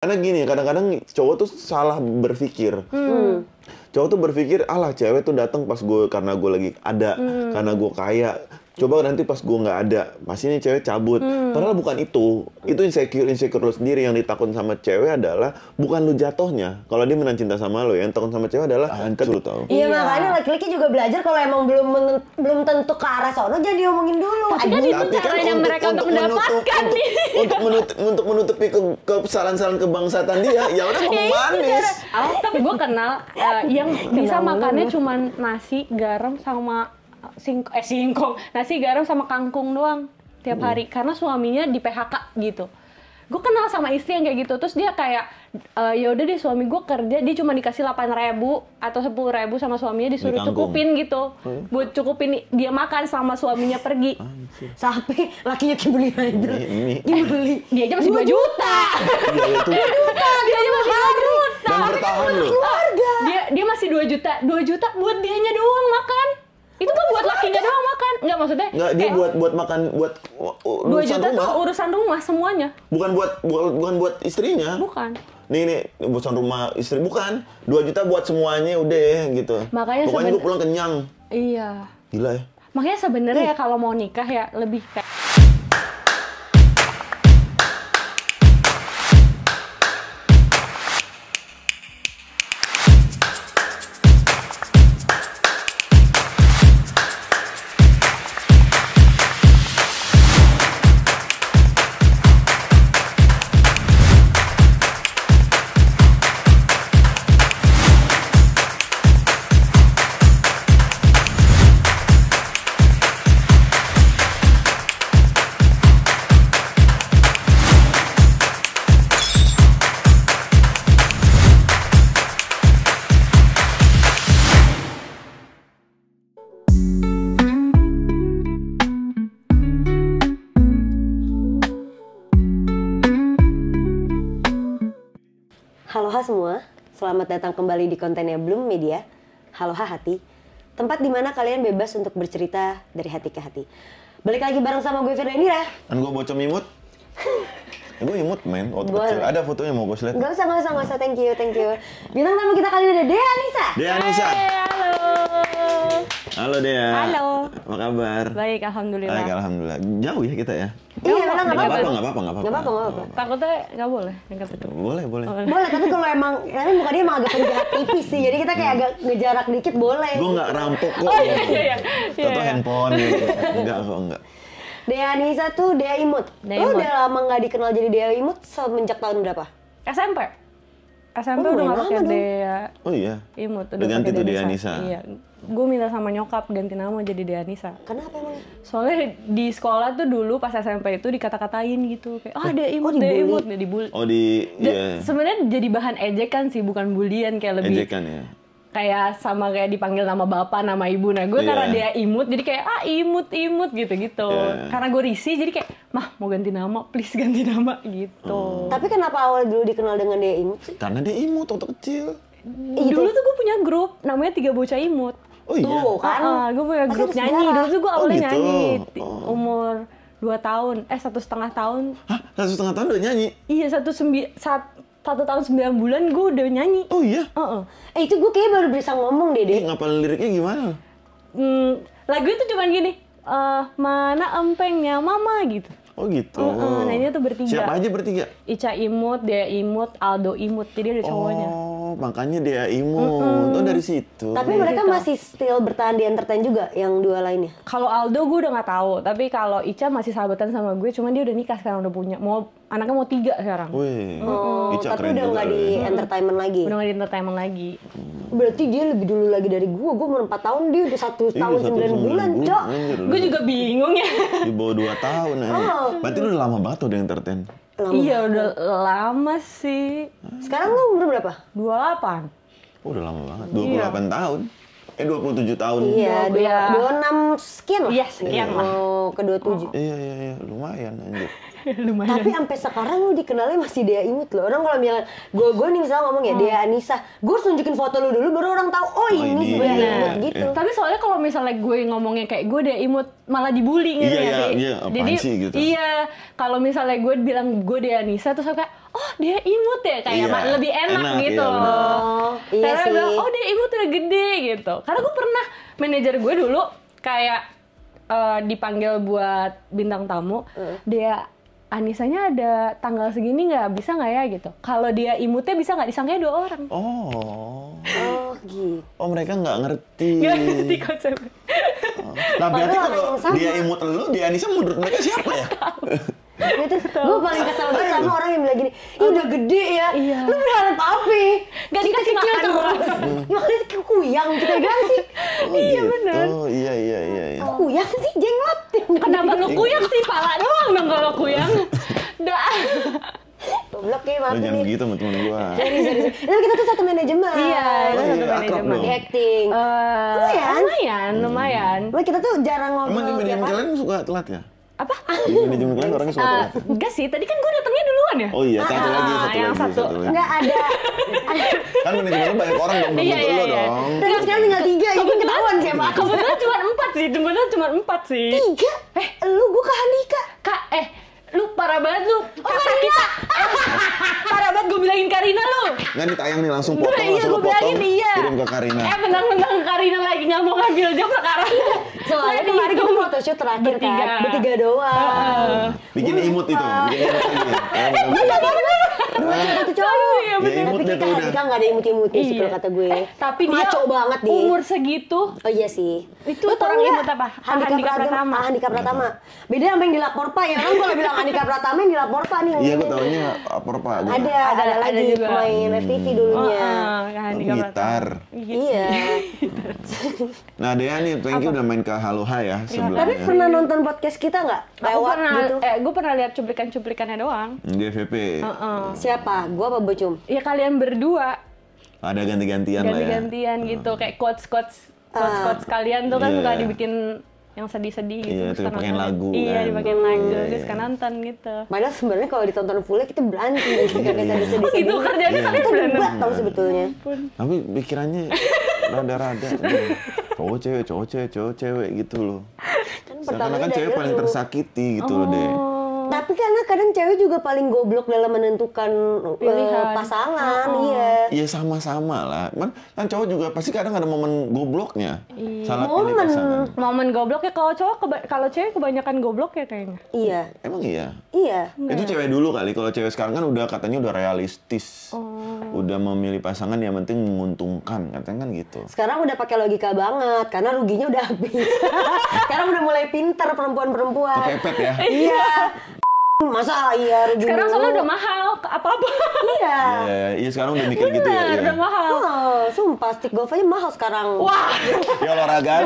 Karena gini, kadang-kadang cowok tuh salah berpikir. Cowok tuh berpikir, alah cewek tuh datang pas gue karena gue lagi ada, karena gue kaya. Coba nanti pas gue nggak ada, pasti ini cewek cabut. Padahal bukan itu. Itu insecure lo sendiri. Yang ditakut sama cewek adalah bukan lu jatuhnya. Kalau dia menang cinta sama lo, yang takut sama cewek adalah hancur lu tau. Iya, makanya laki-laki juga belajar kalau emang belum tentu ke arah sono, jangan diomongin dulu. Tapi kan itu caranya mereka untuk mendapatkan nih. Untuk menutupi kesalahan-kesalahan kebangsaan dia, ya udah ngomong manis. Tapi gue kenal yang bisa makannya cuma nasi, garam sama singkong, nasi garam sama kangkung doang tiap hari karena suaminya di PHK gitu. Gue kenal sama istri yang kayak gitu, terus dia kayak ya udah deh suami gue kerja, dia cuma dikasih 8.000 atau 10.000 sama suaminya disuruh cukupin gitu, buat cukupin dia makan sama suaminya pergi. Sampai lakinya Kimberly Ryder. Kimberly, dia aja masih 2 juta. Dia aja masih 2 juta. Dan bertahan loh. Dia masih 2 juta, 2 juta buat dianya doang makan. Itu kan buat lakinya doang makan. Enggak maksudnya. Enggak, dia buat makan buat 2 juta tuh urusan rumah semuanya. Bukan buat istrinya. Bukan. Nih urusan rumah istri bukan. 2 juta buat semuanya udah gitu. Makanya pokoknya gue pulang kenyang. Iya. Gila ya. Makanya sebenarnya ya kalau mau nikah ya lebih kayak Halo semua, selamat datang kembali di kontennya Bloom Media. Halo Hati, tempat dimana kalian bebas untuk bercerita dari hati ke hati. Balik lagi bareng sama gue Firda Indira. Dan gue bocah imut. Gue imut men, waktu kecil. Ada fotonya mau gue lihat. Gak usah, thank you. Bintang tamu kita kali ini ada Dea Anissa. Dea Anissa. halo. Halo Dea. Halo. Apa kabar? Baik, alhamdulillah. Baik, alhamdulillah. Jauh ya kita ya? Iya, memang Nggak apa-apa. Takutnya nggak boleh dekat itu. Boleh. Boleh, tapi kalau emang muka dia emang agak penjahat tipis sih, jadi kita kayak agak ngejarak dikit boleh. Gue nggak rampok kok. Iya. Contoh handphone gitu. Enggak. Dea Anissa tuh Dea Imut. Lo udah lama nggak dikenal jadi Dea Imut semenjak tahun berapa? SMP udah nggak pakai Dea. Oh iya. Imut udah ganti tuh Dea Anissa. Iya. Gue minta sama nyokap ganti nama jadi Dea Anissa. Kenapa emang? Soalnya di sekolah tuh dulu pas SMP itu dikata-katain gitu kayak Dea Imut, Dea Imut, dia dibully. Iya. Sebenarnya jadi bahan ejekan sih, bukan bulian, kayak lebih ejekan ya. Kayak sama kayak dipanggil nama bapak, nama ibu. Nah gue karena Dea Imut jadi kayak imut gitu. Karena gue risih jadi kayak mah mau ganti nama, please ganti nama gitu. Tapi kenapa awal dulu dikenal dengan Dea Imut sih? Karena dia imut waktu kecil. Dulu tuh gue punya grup namanya 3 Bocah Imut. Oh iya. Tuh kan. Gue punya grup nyanyi. Dulu tuh gue awalnya gitu. nyanyi umur 2 tahun, 1,5 tahun. Hah? 1,5 tahun udah nyanyi? Iya, 1 tahun 9 bulan gue udah nyanyi. Oh iya? Itu gue kayaknya baru bisa ngomong deh. Ngapalin liriknya gimana? Lagu itu cuman gini, mana empengnya mama gitu. Oh gitu. Nah ini tuh bertiga. Siapa aja bertiga? Ica Imut, Dea Imut, Aldo Imut. Jadi ada cowoknya. Oh, makanya Dea Imut. Oh dari situ. Tapi mereka masih still bertahan di entertain juga yang dua lainnya? Kalau Aldo gue udah nggak tahu. Tapi kalau Ica masih sahabatan sama gue. Cuman dia udah nikah sekarang, udah punya. Anaknya mau 3 sekarang. Wih, Ica tapi keren udah nggak di entertainment lagi? Udah nggak di entertainment lagi. Berarti dia lebih dulu lagi dari gue umur 4 tahun, dia udah 1 tahun 9 bulan, Cok. Gue juga bingung ya. Di bawah 2 tahun aja. Berarti lu udah lama banget tuh di entertain? Iya, udah lama sih. Sekarang lu umur berapa? 28. Oh, udah lama banget, 28 tahun. 27 tahun. Iya, 26 sekian lah. Iya, sekian lah. Mau ke 27. Iya, lumayan anjir. Lumayan. Tapi sampai sekarang lu dikenalnya masih Dea Imut loh. Orang kalau misalnya gue nih misalnya ngomong ya Dea Anissa, gue harus nunjukin foto lu dulu baru orang tahu ini si Dea Imut gitu. Tapi soalnya kalau misalnya gue ngomongnya kayak gue Dea Imut malah dibully gitu ya sih. Iya, apaan Jadi sih gitu. iya, kalau misalnya gue bilang gue Dea Anissa terus kayak oh dia imut ya, kayak Iya, lebih enak gitu iya, loh. Oh, iya Karena sih. bilang, oh dia imut udah gede gitu. Karena gue pernah, manajer gue dulu kayak dipanggil buat bintang tamu, dia Anisanya ada tanggal segini nggak, bisa nggak ya gitu. Kalau dia imutnya bisa nggak, disangkanya 2 orang. Oh. Oh gitu. Oh, mereka nggak ngerti. Nggak ngerti konsepnya. Nah, berarti Padahal kalau yang sama. dia imut lu, dia Anissa menurut mereka siapa ya? Itu gue paling kesel banget sama orang yang bilang gini, ih udah gede ya, Iya. lu berharap apa? Nggak dikasih Kita kecil makan tuh. doang. Makanya kuyang kita bilang sih. Oh, Iya, gitu. bener. Iya, iya, iya, iya. Kuyang sih jenglot. Kenapa lu kuyang sih, pala doang dong kalau kuyang. Dah. Goblok ya, maaf Lu jangan nih. gitu sama temen gua. Sorry. Tapi kita tuh satu manajemen. Iya, Oh, itu iya, satu akrab manajemen. dong. Di acting. Lumayan. Nah, kita tuh jarang Emang di ngobrol manajemen tiap hari. kalian suka telat ya? Apa? Di manajemen kalian orangnya suka telat? Enggak sih, tadi kan gue datangnya duluan ya. Oh iya, satu lagi, yang satu. lagi. Nggak ada. Kan manajemen lu banyak orang dong, belum Iya, tentu iya, lu iya. dong. Tapi sekarang tinggal 3, itu ketahuan siapa. Kebetulan cuma 4 sih, kebetulan cuma 4 sih. 3? Lu gua ke Handika. Kak, lu parah banget lu. Kakak kita. Parah banget gue bilangin Karina lu. Nggak ditayang nih, langsung potong, Iya, langsung gue lu potong, bilangin iya. kirim ke Karina. Mentang-mentang Karina lagi nggak mau ngambil job sekarang. Soalnya kemarin kita photoshoot terakhir Bertiga. kan, bertiga doang. Bikin imut itu, bikin imut lagi. Satu cowok. Iya, Ya, Tapi imut kita deh tuh udah. Handika nggak ada imut-imutnya sih Iya. kalau kata gue. Tapi dia maco banget nih. umur segitu. Oh iya sih. Itu Lu tau orang nggak? imut apa? Handika Pratama. Handika Pratama. Beda sama yang di Lapor Pak ya. Orang kalau bilang Handika Pratama yang di Lapor Pak nih. Iya, gua taunya apa Pak? Ada lagi juga. pemain FTV dulunya. Handika Pratama. Gitar. Iya. Nah, Dea nih, thank you udah main ke Haloha ya Tapi sebelumnya. pernah nonton podcast kita nggak? Lewat gitu. Gue pernah lihat cuplikan-cuplikannya doang. Di FVP. Siapa? Gua apa Bocum? Ya kalian berdua Ada ganti-gantian lah ya. ganti-gantian gitu, kayak quotes kalian tuh kan Iya. suka dibikin yang sedih-sedih gitu. Iya, itu suka dipakein nonton. lagu Iya, kan. dipakein lagu, Iya, terus iya. suka nonton gitu. Padahal sebenarnya kalau ditonton fullnya kita berantem gitu kan kita bisa Oh gitu kerjanya tapi Kita berantem. debat tau sebetulnya. Tapi pikirannya rada-rada. Cowok cewek gitu loh. pertamanya Seakan-akan dari cewek paling lu. tersakiti gitu loh, Dek. Tapi karena kadang cewek juga paling goblok dalam menentukan Pilihan. pasangan, iya. Iya sama-sama lah. Kan cowok juga pasti kadang ada momen gobloknya. Salah pilih Momen. pasangan. Momen goblok ya, kalau cowok kalau cewek kebanyakan goblok ya kayaknya. Iya, Emang iya? iya. Itu cewek dulu kali. Kalau cewek sekarang kan udah katanya udah realistis. Udah memilih pasangan yang penting menguntungkan. Katanya kan gitu. Sekarang udah pakai logika banget karena ruginya udah habis. Sekarang udah mulai pinter perempuan-perempuan. Kepepet ya? Iya. Masa iya ruginya? Sekarang soalnya udah mahal apa-apa. Iya. Iya, sekarang udah mikir gitu ya. Bener, Iya. udah mahal. Oh, sumpah stick golf aja mahal sekarang. Wah, Ya olahraga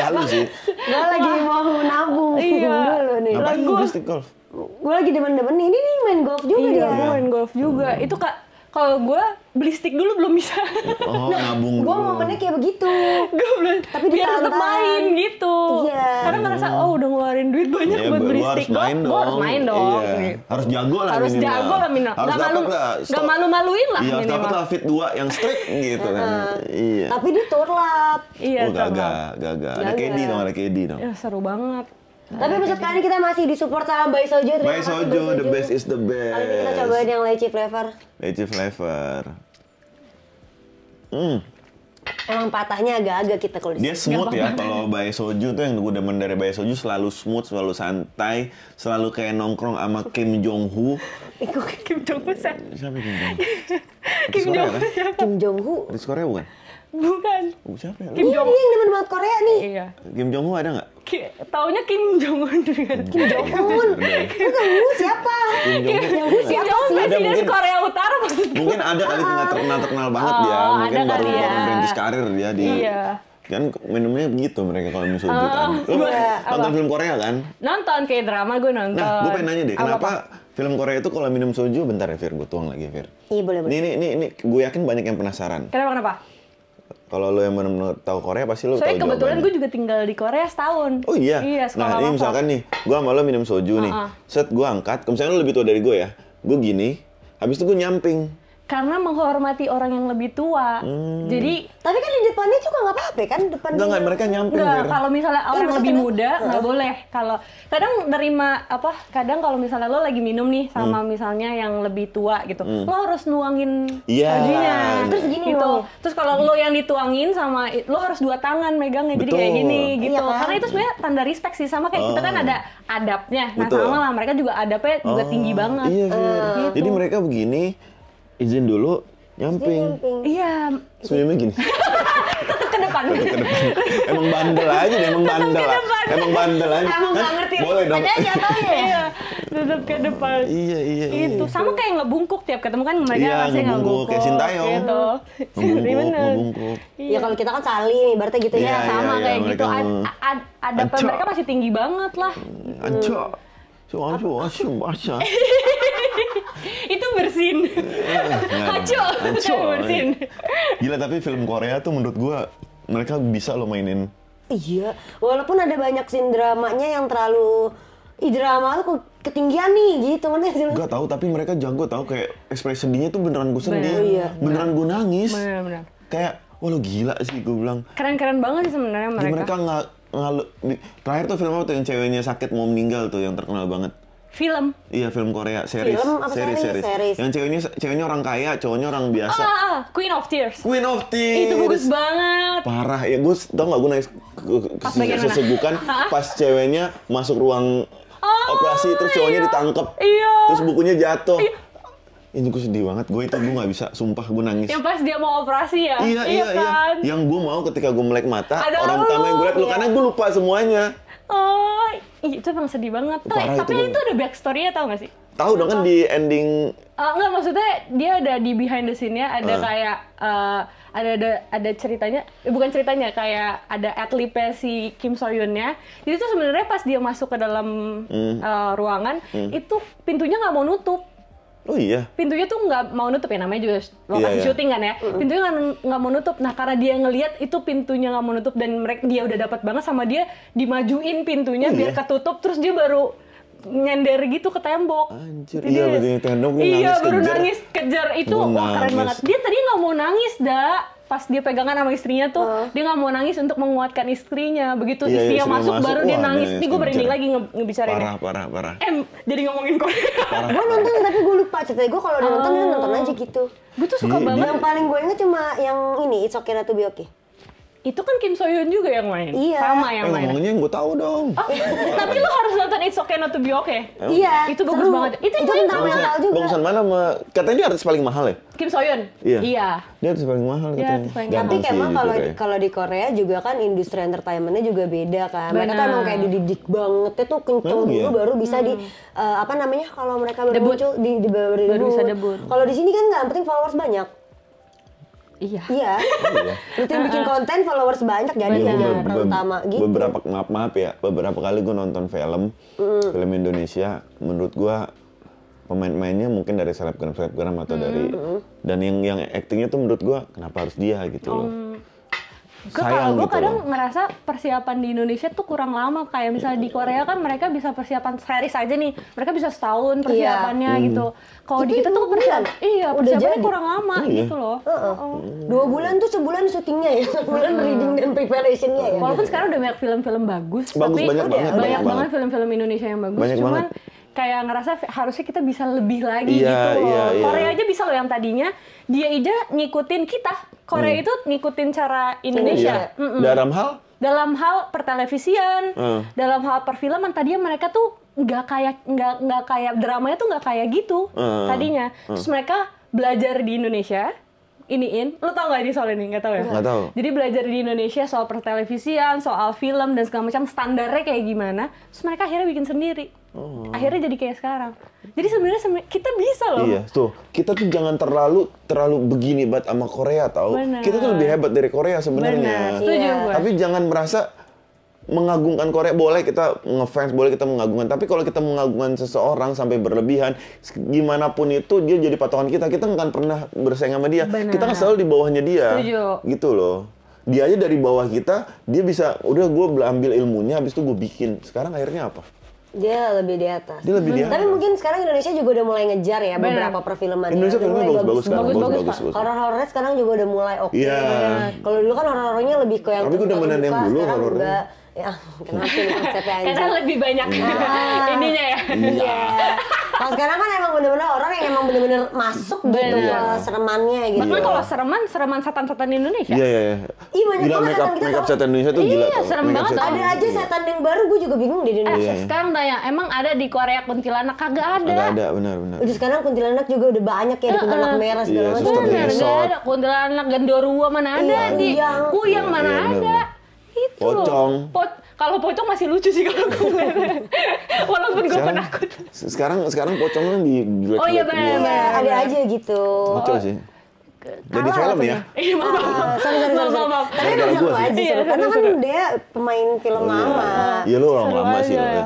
lu sih. Gue lagi mau nabung Iya. dulu nih. Ngapain lu beli stick golf? Gue lagi demen-demen ini nih main golf juga iya, dia. gue main golf juga. Itu Kak, kalau gue beli stick dulu belum bisa. Oh, nabung Gue dulu. momennya kayak begitu. Gue belum. Tapi Biar tetap ditantang. main gitu. Iya. Karena ngerasa oh udah ngeluarin duit banyak Iya, buat beli gua harus stick golf. main Gue harus main dong. Iya. Gitu. Harus jago lah Harus minimal. jago lah minimal. Harus dapat lah. Gak malu-maluin lah Iya, harus dapat minimal. lah fit 2 yang strict gitu kan. Iya. Tapi di turlap. Iya, Oh, sama. gagal. Ada Gagal. KD dong, ada KD dong. Ya seru banget. Tapi episode kali ini kita masih disupport sama Bai Sojo. Terima Bai kasih, Sojo, the best is the best. Kali ini kita cobain yang lychee flavor. Lychee flavor. Emang patahnya agak-agak kita kalau Dia smooth ya, kalau Bai Soju tuh yang gue demen dari Bai Soju selalu smooth, selalu santai, selalu kayak nongkrong sama Kim Jong Ho. Ikut Kim Jong Un siapa? Siapa Kim Jong Ho? Kim Jong Un kan? siapa? Kim Jong Ho. Artis Korea bukan? Bukan. Siapa ya? Kim Iya, Jong dia yang demen banget Korea nih. Iya. Kim Jong Ho ada nggak? Taunya Kim Jong Un dengan Kim Jong Un. Bukan Hu siapa? Kim Jong Un. Yang Hu Kim siapa Jong Un sih? Ada presiden mungkin- Korea Utara maksudnya. Mungkin ada kali nggak terkenal banget Oh, dia. Mungkin ada baru kali ya. merintis karir dia di. Iya. Kan minumnya begitu mereka kalau minum soju kan. Lo iya. nonton film Korea kan? Nonton kayak drama gue nonton. Nah, gue pengen nanya deh, Apa? kenapa film Korea itu kalau minum soju, bentar ya Fir, gue tuang lagi Fir. Iya boleh boleh. Ini gue yakin banyak yang penasaran. Kenapa? Kalau lo yang benar-benar tahu Korea pasti lo tahu Soalnya kebetulan jawabannya. gue juga tinggal di Korea setahun. Oh iya? Iya, sekolah Nah ini lokal. misalkan nih, gue sama lo minum soju nih. Set gue angkat, misalnya lo lebih tua dari gue ya. Gue gini, habis itu gue nyamping. karena menghormati orang yang lebih tua. Jadi Tapi kan di depannya juga nggak apa-apa kan? Depan Enggak, dia. mereka nyamping. enggak, Vera. kalau misalnya orang maksudnya lebih kenapa? muda nggak boleh. Kalau kadang kadang kalau misalnya lo lagi minum nih sama misalnya yang lebih tua gitu, lo harus nuangin Iya. bajunya. Terus gini gitu. nuangnya. Terus kalau lo yang dituangin sama lo harus 2 tangan megangnya, jadi kayak Betul. gini gitu. Iya kan? Karena itu sebenarnya tanda respect sih, sama kayak kita kan ada adabnya. Nah Betul. sama lah, mereka juga adabnya juga tinggi banget. Iya, Vera. gitu. Jadi mereka begini, izin dulu, nyamping. Iya, Sebenarnya gini. ke depan. Emang bandel aja deh, emang bandel lah. Emang bandel aja. Emang nggak Hah? ngerti Boleh dong. aja jatuhnya ya. Iya, tetap ke depan. Iya. Itu sama kayak ngebungkuk tiap ketemu kan mereka Iya, pasti ngebungkuk. Kayak Sintayong. gitu. Ngebungkuk. Ya kalau kita kan sali nih, berarti gitu Iya, ya. Sama iya, kayak mereka gitu. Adapan Ancok. mereka masih tinggi banget lah. Anco. Asyum. Itu bersin. Haco. Bersin. Gila, tapi film Korea tuh menurut gua mereka bisa lo mainin. Iya, walaupun ada banyak scene dramanya yang terlalu drama tuh ketinggian nih gitu, mana sih? Gak tahu, tapi mereka jago tahu kayak ekspresi sedihnya tuh beneran gue sedih. Bener. Iya. Beneran gue nangis. Benar-benar. Kayak, wah lo gila sih gue bilang. Keren-keren banget sih sebenarnya Mereka mereka. nggak terakhir tuh film apa tuh yang ceweknya sakit mau meninggal tuh yang terkenal banget. Film. Iya, film Korea, series. Film apa series? Series. Yang ceweknya orang kaya, cowoknya orang biasa. Queen of Tears. Queen of Tears. Itu bagus banget. Parah ya, gue tau gak gue nangis Pas bagian mana? sesegukan pas ceweknya masuk ruang operasi terus cowoknya ditangkep. Iya. Terus bukunya jatuh. Ini gue sedih banget, gue gak bisa, sumpah gue nangis. Yang pas dia mau operasi ya. Iya. kan? Yang gue mau ketika gue melek mata, Ada orang lu. pertama yang gue liat lu, Iya. karena gue lupa semuanya. Oh, itu emang sedih banget. Parah Tapi itu, itu ada backstory-nya, tau gak sih? Tahu dong kan di ending. Enggak, maksudnya dia ada di behind the scene-nya, ada kayak ada ceritanya, bukan ceritanya, kayak ada adlibnya si Kim So Hyun-nya. Jadi tuh sebenarnya pas dia masuk ke dalam ruangan, itu pintunya nggak mau nutup. Oh iya. Pintunya tuh nggak mau nutup ya, namanya juga lokasi Iya. syuting kan ya. Pintunya nggak mau nutup. Nah karena dia ngelihat itu pintunya nggak mau nutup dan dia udah dapat banget sama dia, dimajuin pintunya Oh, biar iya? ketutup, terus dia baru nyender gitu ke tembok. Anjir, Jadi iya dia- berarti tembok dia Iya, nangis baru kejar. nangis kejar itu, Gua wah keren nangis. banget. Dia tadi nggak mau nangis, pas dia pegangan sama istrinya tuh, dia nggak mau nangis untuk menguatkan istrinya. Begitu Iya, istrinya istrinya masuk, masuk, baru dia wah, nangis. nangis Ini gue merinding kejar. lagi ngebicarainnya. Parah. Jadi ngomongin Korea. Gue nonton tapi gue lupa ceritanya. Gue kalau udah nonton gue nonton aja gitu. Gue tuh suka Iya, banget. Yang paling gue inget cuma yang ini It's Okay Not To Be Okay. Itu kan Kim So Hyun juga yang main. Iya. Sama yang main. Ngomongnya yang gue tahu dong. Oh, tapi lo harus nonton It's Okay Not To Be Okay. Iya. Itu bagus seru. banget. Itu yang main tentang sama mental juga. Bagusan mana katanya dia artis paling mahal ya? Kim So Hyun. Iya. Dia artis paling mahal Iya, katanya. artis paling Ganteng Tapi sih emang jujur kalau ya. kalau di Korea juga kan industri entertainmentnya juga beda kan. Mereka tuh Benar. emang kayak dididik banget tuh kenceng Emang dulu iya? baru bisa di apa namanya kalau mereka baru Debut. muncul baru Baru bisa debut. Kalau di sini kan nggak yang penting followers banyak. Iya. Iya. Iya. Penting bikin konten followers banyak jadi Benar. jadi peran utama gitu. Maaf ya, beberapa kali gue nonton film Indonesia, menurut gue pemain-pemainnya mungkin dari selebgram atau dari dan yang actingnya tuh menurut gue kenapa harus dia gitu loh. Sayang Gue gitu kadang loh. ngerasa persiapan di Indonesia tuh kurang lama. Kayak misalnya di Korea kan mereka bisa persiapan series aja nih. Mereka bisa setahun persiapannya gitu. Kalau di Tapi kita tuh 2 bulan. iya, Udah persiapannya jadi. kurang lama Oh, iya? gitu loh. 2 bulan tuh sebulan syutingnya ya, sebulan reading dan preparationnya ya. Walaupun sekarang udah banyak film-film bagus, Bagus, tapi banyak banget, banyak banyak banget banget. film-film Indonesia yang bagus. Banyak Cuman banget. kayak ngerasa harusnya kita bisa lebih lagi Iya, gitu loh. iya, iya. Korea aja bisa loh yang tadinya dia aja ngikutin kita. Korea itu ngikutin cara Indonesia. Iya. Dalam hal Dalam hal pertelevisian, Hmm. dalam hal perfilman tadinya mereka tuh nggak kayak dramanya tuh nggak kayak gitu tadinya. Terus mereka belajar di Indonesia, lo tau nggak ini soal ini? Nggak tahu ya? Nggak tahu. Jadi belajar di Indonesia soal pertelevisian, soal film dan segala macam standarnya kayak gimana. Terus mereka akhirnya bikin sendiri. Akhirnya jadi kayak sekarang. Jadi sebenarnya kita bisa loh. iya, tuh kita tuh jangan terlalu begini banget sama Korea tahu. Benar. Kita tuh lebih hebat dari Korea Benar, sebenarnya. setuju Iya. gue. Tapi jangan merasa mengagungkan Korea, boleh kita ngefans, boleh kita mengagungkan. Tapi kalau kita mengagungkan seseorang sampai berlebihan, gimana pun itu dia jadi patokan kita nggak akan pernah bersaing sama dia. Benar. Kita kan selalu di bawahnya dia. Setuju. Gitu loh. Dia aja dari bawah kita, dia bisa, udah gue ambil ilmunya, habis itu gue bikin. Sekarang akhirnya apa? Dia lebih di atas. Dia lebih di atas. Tapi mungkin sekarang Indonesia juga udah mulai ngejar ya beberapa perfilman. Indonesia filmnya bagus-bagus sekarang. Bagus. Horor-horornya sekarang juga udah mulai oke. Iya. Kalau dulu kan horor-horornya lebih ke yang Tapi gue demenan yang dulu sekarang horornya. enggak. Ya, kenapa nih konsepnya anjing? Karena lebih banyak ininya ya. Iya. Kalau sekarang kan emang bener-bener orang yang emang bener-bener masuk gitu ke seremannya gitu. Bahkan kalau sereman setan-setan Indonesia. Iya. Ih, banyak Gila, banget setan kita make up tau. setan Indonesia tuh gila Iya, tau. serem Make up banget. setan Ada aja Indonesia. setan yang baru, gue juga bingung di Indonesia. Sekarang tanya, emang ada di Korea kuntilanak? Kagak ada. Nggak ada, benar. Udah sekarang kuntilanak juga udah banyak ya, di kuntilanak merah segala Iya, macam. suster Bener, Resort. nggak ada. Kuntilanak Gendorua mana ada Iya, di Kuyang mana Iya, bener, ada. Itu loh. Pocong. Kalau pocong masih lucu sih kalau gue ngeliatnya. Walaupun gue penakut. Sekarang pocongnya di Oh iya, bener. Iya, ada aja gitu. Kocok sih. Jadi film ya? Iya, maaf. Sorry. Maaf. Tapi Gara-gara emang seru gua sih. aja, Iya, seru. Karena kan seru. dia pemain film lama. Iya lu orang Seru lama sih aja lo ya. ya.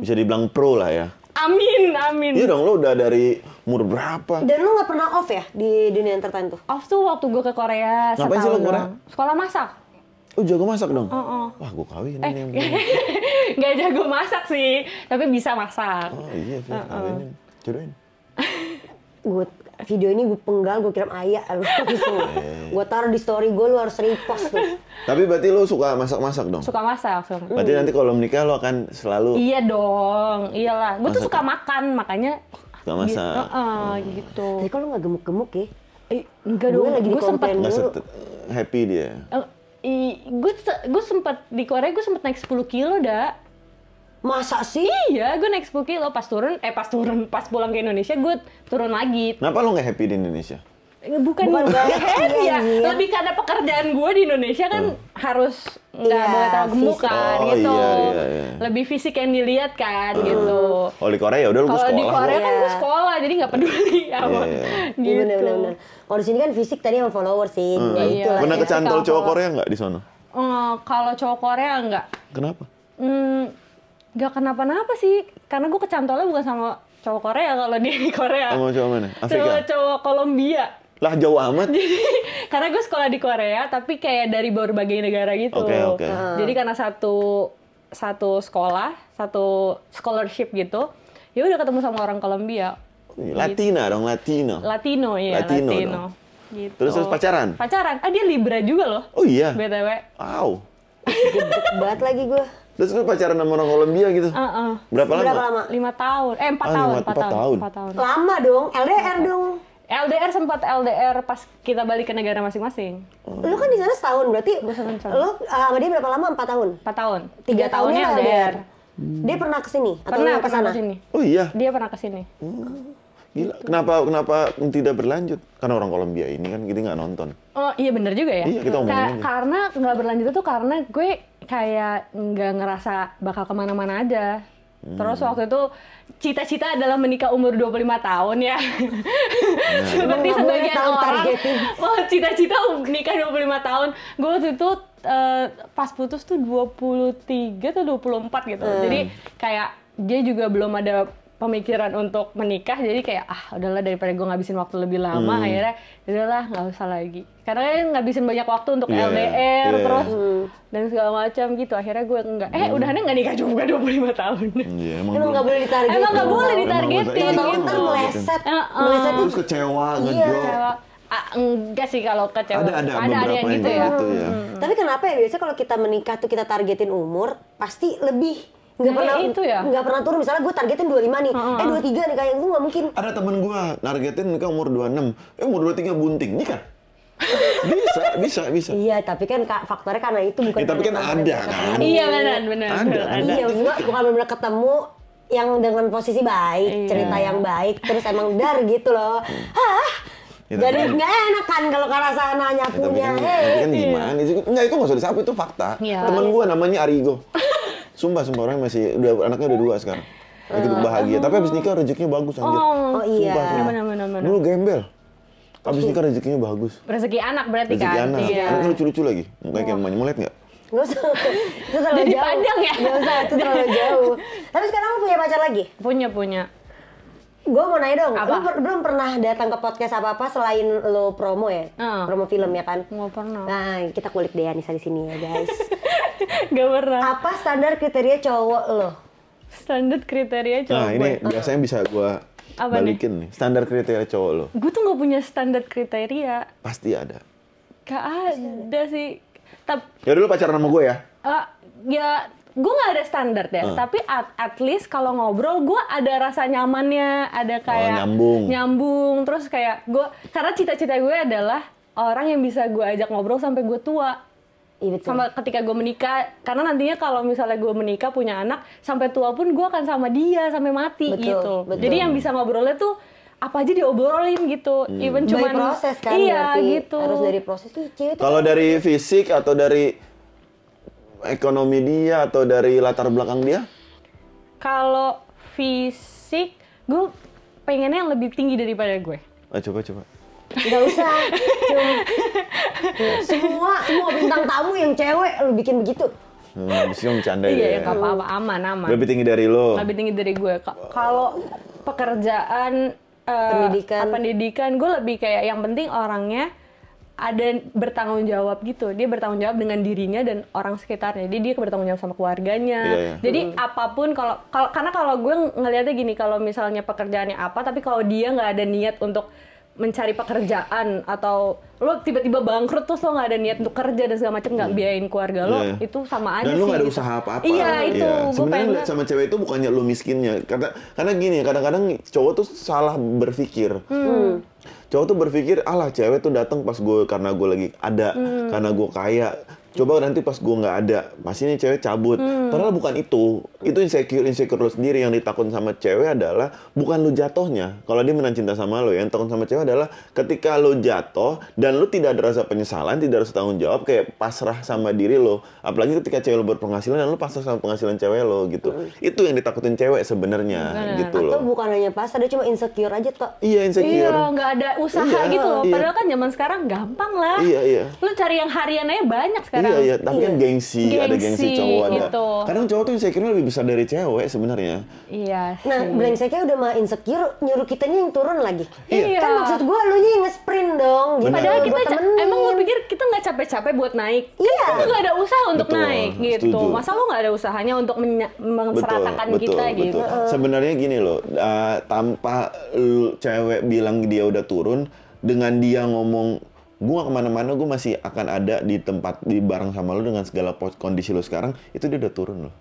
Bisa dibilang pro lah ya. Amin. Iya dong, lu udah dari umur berapa? Dan lu nggak pernah off ya di dunia entertain tuh? Off tuh waktu gue ke Korea Ngapain sih lo setahun ke Korea? doang. Sekolah masak. Oh jago masak dong? Wah gue kawin ini. Nggak jago masak sih, tapi bisa masak. Oh iya, Fir, kawinin. Jodohin. Gue video ini gue penggal, gue kirim Ayah, lu gue taruh di story gue, lu harus repost tuh. Tapi berarti lu suka masak-masak dong? Suka masak. Berarti nanti kalau menikah lo akan selalu Iya dong, iyalah. Gue tuh Masak. suka makan, makanya suka masak. gitu. Tapi kalau nggak gemuk-gemuk ya? Enggak Gue dong, lagi di gue sempet konten Nggak dulu. happy dia. gue sempet di Korea gue sempet naik 10 kilo dah. Masa sih? Iya, gue naik 10 kilo pas pulang ke Indonesia gue turun lagi. Kenapa lo nggak happy di Indonesia? Bukan gak happy ya, anjir. lebih karena pekerjaan gue di Indonesia kan harus nggak Iya, boleh terlalu gemuk fisik. kan Oh, gitu. iya. Lebih fisik yang dilihat kan gitu. Kalau di Korea ya udah lu Kalau sekolah. di Korea lo. kan gue Iya. sekolah jadi nggak peduli sama Iya. gitu. Iya bener-bener. Kalau di sini kan fisik tadi sama follower sih. Ya Iya. itulah Pernah ya. kecantol Kalau- cowok Korea nggak di sana? Kalau cowok Korea nggak. Kenapa? Nggak kenapa-napa sih, karena gue kecantolnya bukan sama cowok Korea kalau di Korea. Sama cowok mana? Afrika? Cowok Kolombia. Lah jauh amat. Karena gue sekolah di Korea, tapi kayak dari berbagai negara gitu. Oke. Jadi karena satu sekolah, satu scholarship gitu, ya udah ketemu sama orang Kolombia. Latina dong, Latino. Latino ya, Latino Latino. dong. Gitu. Terus pacaran? Pacaran. Dia Libra juga loh. Oh iya. BTW. Wow. Gedek banget lagi gue. Terus lu pacaran sama orang Kolombia gitu? Berapa lama? Berapa lama? 5 tahun. 4 Ah, tahun. 4 tahun. 4 tahun. Lama dong, LDR dong. LDR sempat LDR pas kita balik ke negara masing-masing. Lu kan di sana setahun, berarti Gua setahun. lu sama dia berapa lama? 4 tahun? 4 tahun. 3 tahunnya LDR. Dia pernah kesini? Atau Pernah lu kesana? kesini. Oh iya. Dia pernah kesini. Gila. Kenapa tidak berlanjut? Karena orang Kolombia ini kan kita nggak nonton. Oh iya bener juga ya. Iya, kita omongin aja. Karena nggak berlanjut itu karena gue kayak nggak ngerasa bakal kemana-mana aja. Terus waktu itu cita-cita adalah menikah umur 25 tahun ya. Seperti Emang nggak boleh sebagian tahu orang, targetin. oh cita-cita nikah 25 tahun. Gue waktu itu pas putus tuh 23 atau 24 gitu. Jadi kayak dia juga belum ada pemikiran untuk menikah, jadi kayak udahlah daripada gue ngabisin waktu lebih lama, akhirnya udahlah nggak usah lagi. Karena kan ngabisin banyak waktu untuk Iya, LDR iya. terus dan segala macam gitu. Akhirnya gue enggak. Udahannya nggak nikah juga 25 tahun. Iya, Emang nggak boleh ditargetin. Emang nggak boleh Emang ditargetin nggak boleh. gitu. Ntar meleset. Meleset tuh Terus kecewa, Iya. ngedrop. Kecewa. Enggak sih kalau kecewa. Ada beberapa yang gitu ya. gitu ya. Tapi kenapa ya biasanya kalau kita menikah tuh kita targetin umur pasti lebih nggak Nah, pernah itu ya. nggak pernah turun. Misalnya gue targetin 25 nih, 23 nih kayak itu nggak mungkin. Ada temen gua nargetin nikah umur 26. Umur 23 bunting nikah. Bisa. Iya, tapi kan faktornya karena itu bukan. Ya, tapi kan karena ada kita kan. ketemu. Iya benar. Ada. Iya, maksudnya bukan benar-benar ketemu yang dengan posisi baik, Iya. cerita yang baik, terus emang dar gitu loh. Hah? Ya, Jadi tapi- nggak enak kan kalau ke arah sana Ya, tapi nyapunya. kan gimana? Enggak, itu nggak usah disapu, itu fakta. Iya. Temen gua namanya Arigo. Sumpah orangnya masih anaknya udah 2 sekarang. Lagi bahagia, tapi abis nikah rezekinya bagus anjir. Oh iya. Sumpah. Benar. Dulu gembel. Abis nikah rezekinya bagus. Rezeki anak berarti Rezeki kan. anak. Iya. Anaknya lucu-lucu lagi. Mukanya kayak mamanya. Mau lihat nggak? Nggak usah. Itu terlalu Jadi jauh. panjang ya? Nggak usah, itu terlalu jauh. Tapi sekarang lu punya pacar lagi? Punya. Gue mau nanya dong, Apa? lu belum pernah datang ke podcast apa-apa selain lo promo ya? Promo film ya kan? Nggak pernah. Nah, kita kulik deh Anissa di sini ya guys. Gak pernah. Apa standar kriteria cowok lo? Standar kriteria cowok Nah, gue. ini biasanya bisa gue Apa balikin nih. Standar kriteria cowok lo. Gue tuh nggak punya standar kriteria. Pasti ada. Gak ada sih. Ya dulu pacaran sama gue ya. Ya gue nggak ada standar ya. Tapi at least kalau ngobrol gue ada rasa nyamannya, ada kayak nyambung. Terus kayak gue, karena cita-cita gue adalah orang yang bisa gue ajak ngobrol sampai gue tua. Iya, betul. Sama ketika gue menikah, karena nantinya kalau misalnya gue menikah punya anak, sampai tua pun gue akan sama dia sampai mati. Betul, gitu. betul. Jadi yang bisa ngobrolnya tuh apa aja diobrolin gitu. Even By cuman proses kan, iya berarti gitu. harus dari proses tuh. Kalau dari fisik atau dari ekonomi dia atau dari latar belakang dia? Kalau fisik, gue pengennya yang lebih tinggi daripada gue. Coba. Nggak usah. Semua bintang tamu yang cewek lu bikin begitu. Habis itu bercanda Iya, ya. nggak apa-apa, aman. Lebih tinggi dari lo. Lebih tinggi dari gue. Kalau pekerjaan, pendidikan, gue lebih kayak yang penting orangnya ada bertanggung jawab gitu. Dia bertanggung jawab dengan dirinya dan orang sekitarnya. Jadi dia bertanggung jawab sama keluarganya. Iya. Jadi apapun karena kalau gue ngelihatnya gini, kalau misalnya pekerjaannya apa, tapi kalau dia nggak ada niat untuk mencari pekerjaan atau lo tiba-tiba bangkrut terus lo nggak ada niat untuk kerja dan segala macam, nggak biayain keluarga lo, itu sama aja sih. Dan lo nggak ada gitu. usaha apa-apa. Iya itu. Sebenarnya lihat sama cewek itu bukannya lo miskinnya, karena gini, kadang-kadang cowok tuh salah berpikir. Cowok tuh berpikir, alah cewek tuh datang pas gue karena gue lagi ada, karena gue kaya. Coba nanti pas gue nggak ada, pasti ini cewek cabut. Padahal bukan itu insecure lo sendiri. Yang ditakutin sama cewek adalah bukan lo jatuhnya. Kalau dia menang cinta sama lo, yang takut sama cewek adalah ketika lo jatuh dan lo tidak ada rasa penyesalan, tidak ada rasa tanggung jawab, kayak pasrah sama diri lo. Apalagi ketika cewek lo berpenghasilan dan lo pasrah sama penghasilan cewek lo gitu. Itu yang ditakutin cewek sebenarnya gitu loh. Atau bukan hanya pasrah, dia cuma insecure aja kok. Iya, insecure. Iya, nggak ada usaha gitu loh. Iya. Padahal kan zaman sekarang gampang lah. Iya. Lu cari yang hariannya banyak sekarang. Iya, tapi kan gengsi, ada gengsi cowok ada. gitu. Kadang cowok tuh insecure lebih besar dari cewek sebenarnya. Iya. Nah, brengseknya udah mah insecure, nyuruh kitanya yang turun lagi. Iya. Kan maksud gua lu nya yang nge-sprint dong. Gitu. Padahal kita Gua temenin. emang gue pikir kita nggak capek-capek buat naik. Iya. Kita nggak ada usaha untuk Betul, naik gitu. setuju. Masa lu nggak ada usahanya untuk menseratakan kita gitu. Sebenarnya gini loh, tanpa cewek bilang dia udah turun, dengan dia ngomong gua kemana-mana gue masih akan ada di tempat di bareng sama lu dengan segala kondisi lu sekarang, itu dia udah turun loh.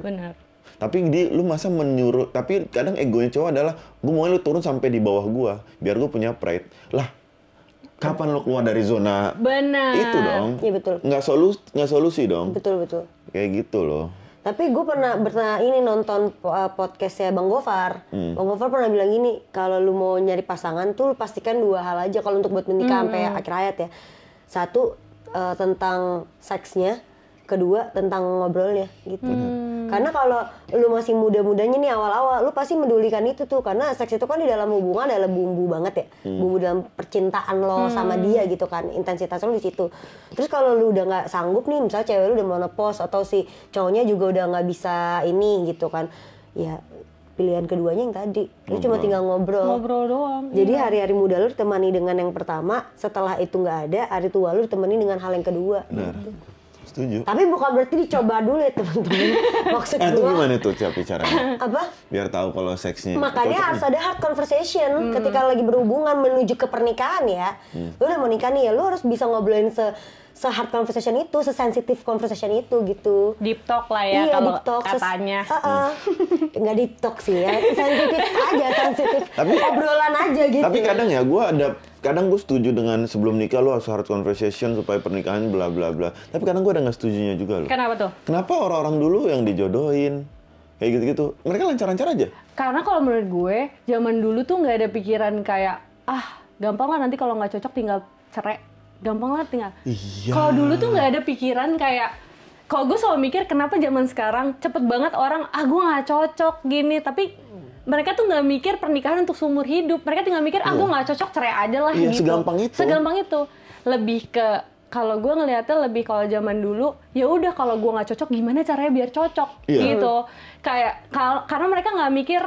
Benar. Tapi lu masa menyuruh, tapi kadang egonya cowok adalah gue mau lu turun sampai di bawah gua biar gue punya pride. Lah, kapan lu keluar dari zona itu dong? Iya betul. Nggak solusi dong. Betul. Kayak gitu loh. Tapi gue pernah ini nonton podcastnya Bang Gofar. Bang Gofar pernah bilang gini, kalau lu mau nyari pasangan tuh pastikan 2 hal aja kalau untuk buat menikah sampai akhir hayat ya. 1 tentang seksnya, 2 tentang ngobrolnya gitu. Karena kalau lu masih muda-mudanya nih awal-awal, lu pasti mendulikan itu tuh, karena seks itu kan di dalam hubungan adalah bumbu banget ya, bumbu dalam percintaan lo sama dia gitu kan, intensitas lo di situ. Terus kalau lu udah nggak sanggup nih, misalnya cewek lu udah menopause atau si cowoknya juga udah nggak bisa ini gitu kan, ya pilihan keduanya yang tadi, lu cuma tinggal ngobrol doang. Jadi hari-hari muda lu ditemani dengan yang pertama, setelah itu nggak ada, hari tua lu ditemani dengan hal yang kedua. Benar. Gitu. Setuju. Tapi bukan berarti dicoba dulu ya teman-teman. Maksud Itu gua gimana tuh caranya? apa? Biar tahu kalau seksnya. Makanya harus ada hard conversation ketika lagi berhubungan menuju ke pernikahan ya. Lu udah mau nikah nih ya, lu harus bisa ngobrolin se-hard conversation itu, se-sensitive conversation itu gitu. Deep talk lah ya, Iya, kalau deep talk, katanya. Nggak deep talk sih ya, sensitif. Tapi obrolan aja gitu. Tapi kadang ya kadang gue setuju dengan sebelum nikah lo harus hard conversation supaya pernikahan bla bla bla. Tapi kadang gue ada nggak setujunya juga loh. Kenapa tuh? Kenapa orang-orang dulu yang dijodohin kayak gitu-gitu, mereka lancar-lancar aja? Karena kalau menurut gue, zaman dulu tuh nggak ada pikiran kayak gampang lah nanti kalau nggak cocok tinggal cerai. Gampang lah tinggal. Iya. Kalau dulu tuh nggak ada pikiran kayak, kalau gue selalu mikir kenapa zaman sekarang cepet banget orang gue nggak cocok gini, tapi mereka tuh nggak mikir pernikahan untuk seumur hidup. Mereka tinggal mikir gue nggak cocok, cerai aja lah gitu. Segampang itu. Lebih ke, kalau gue ngelihatnya lebih kalau zaman dulu, ya udah kalau gue nggak cocok gimana caranya biar cocok gitu. Kayak karena mereka nggak mikir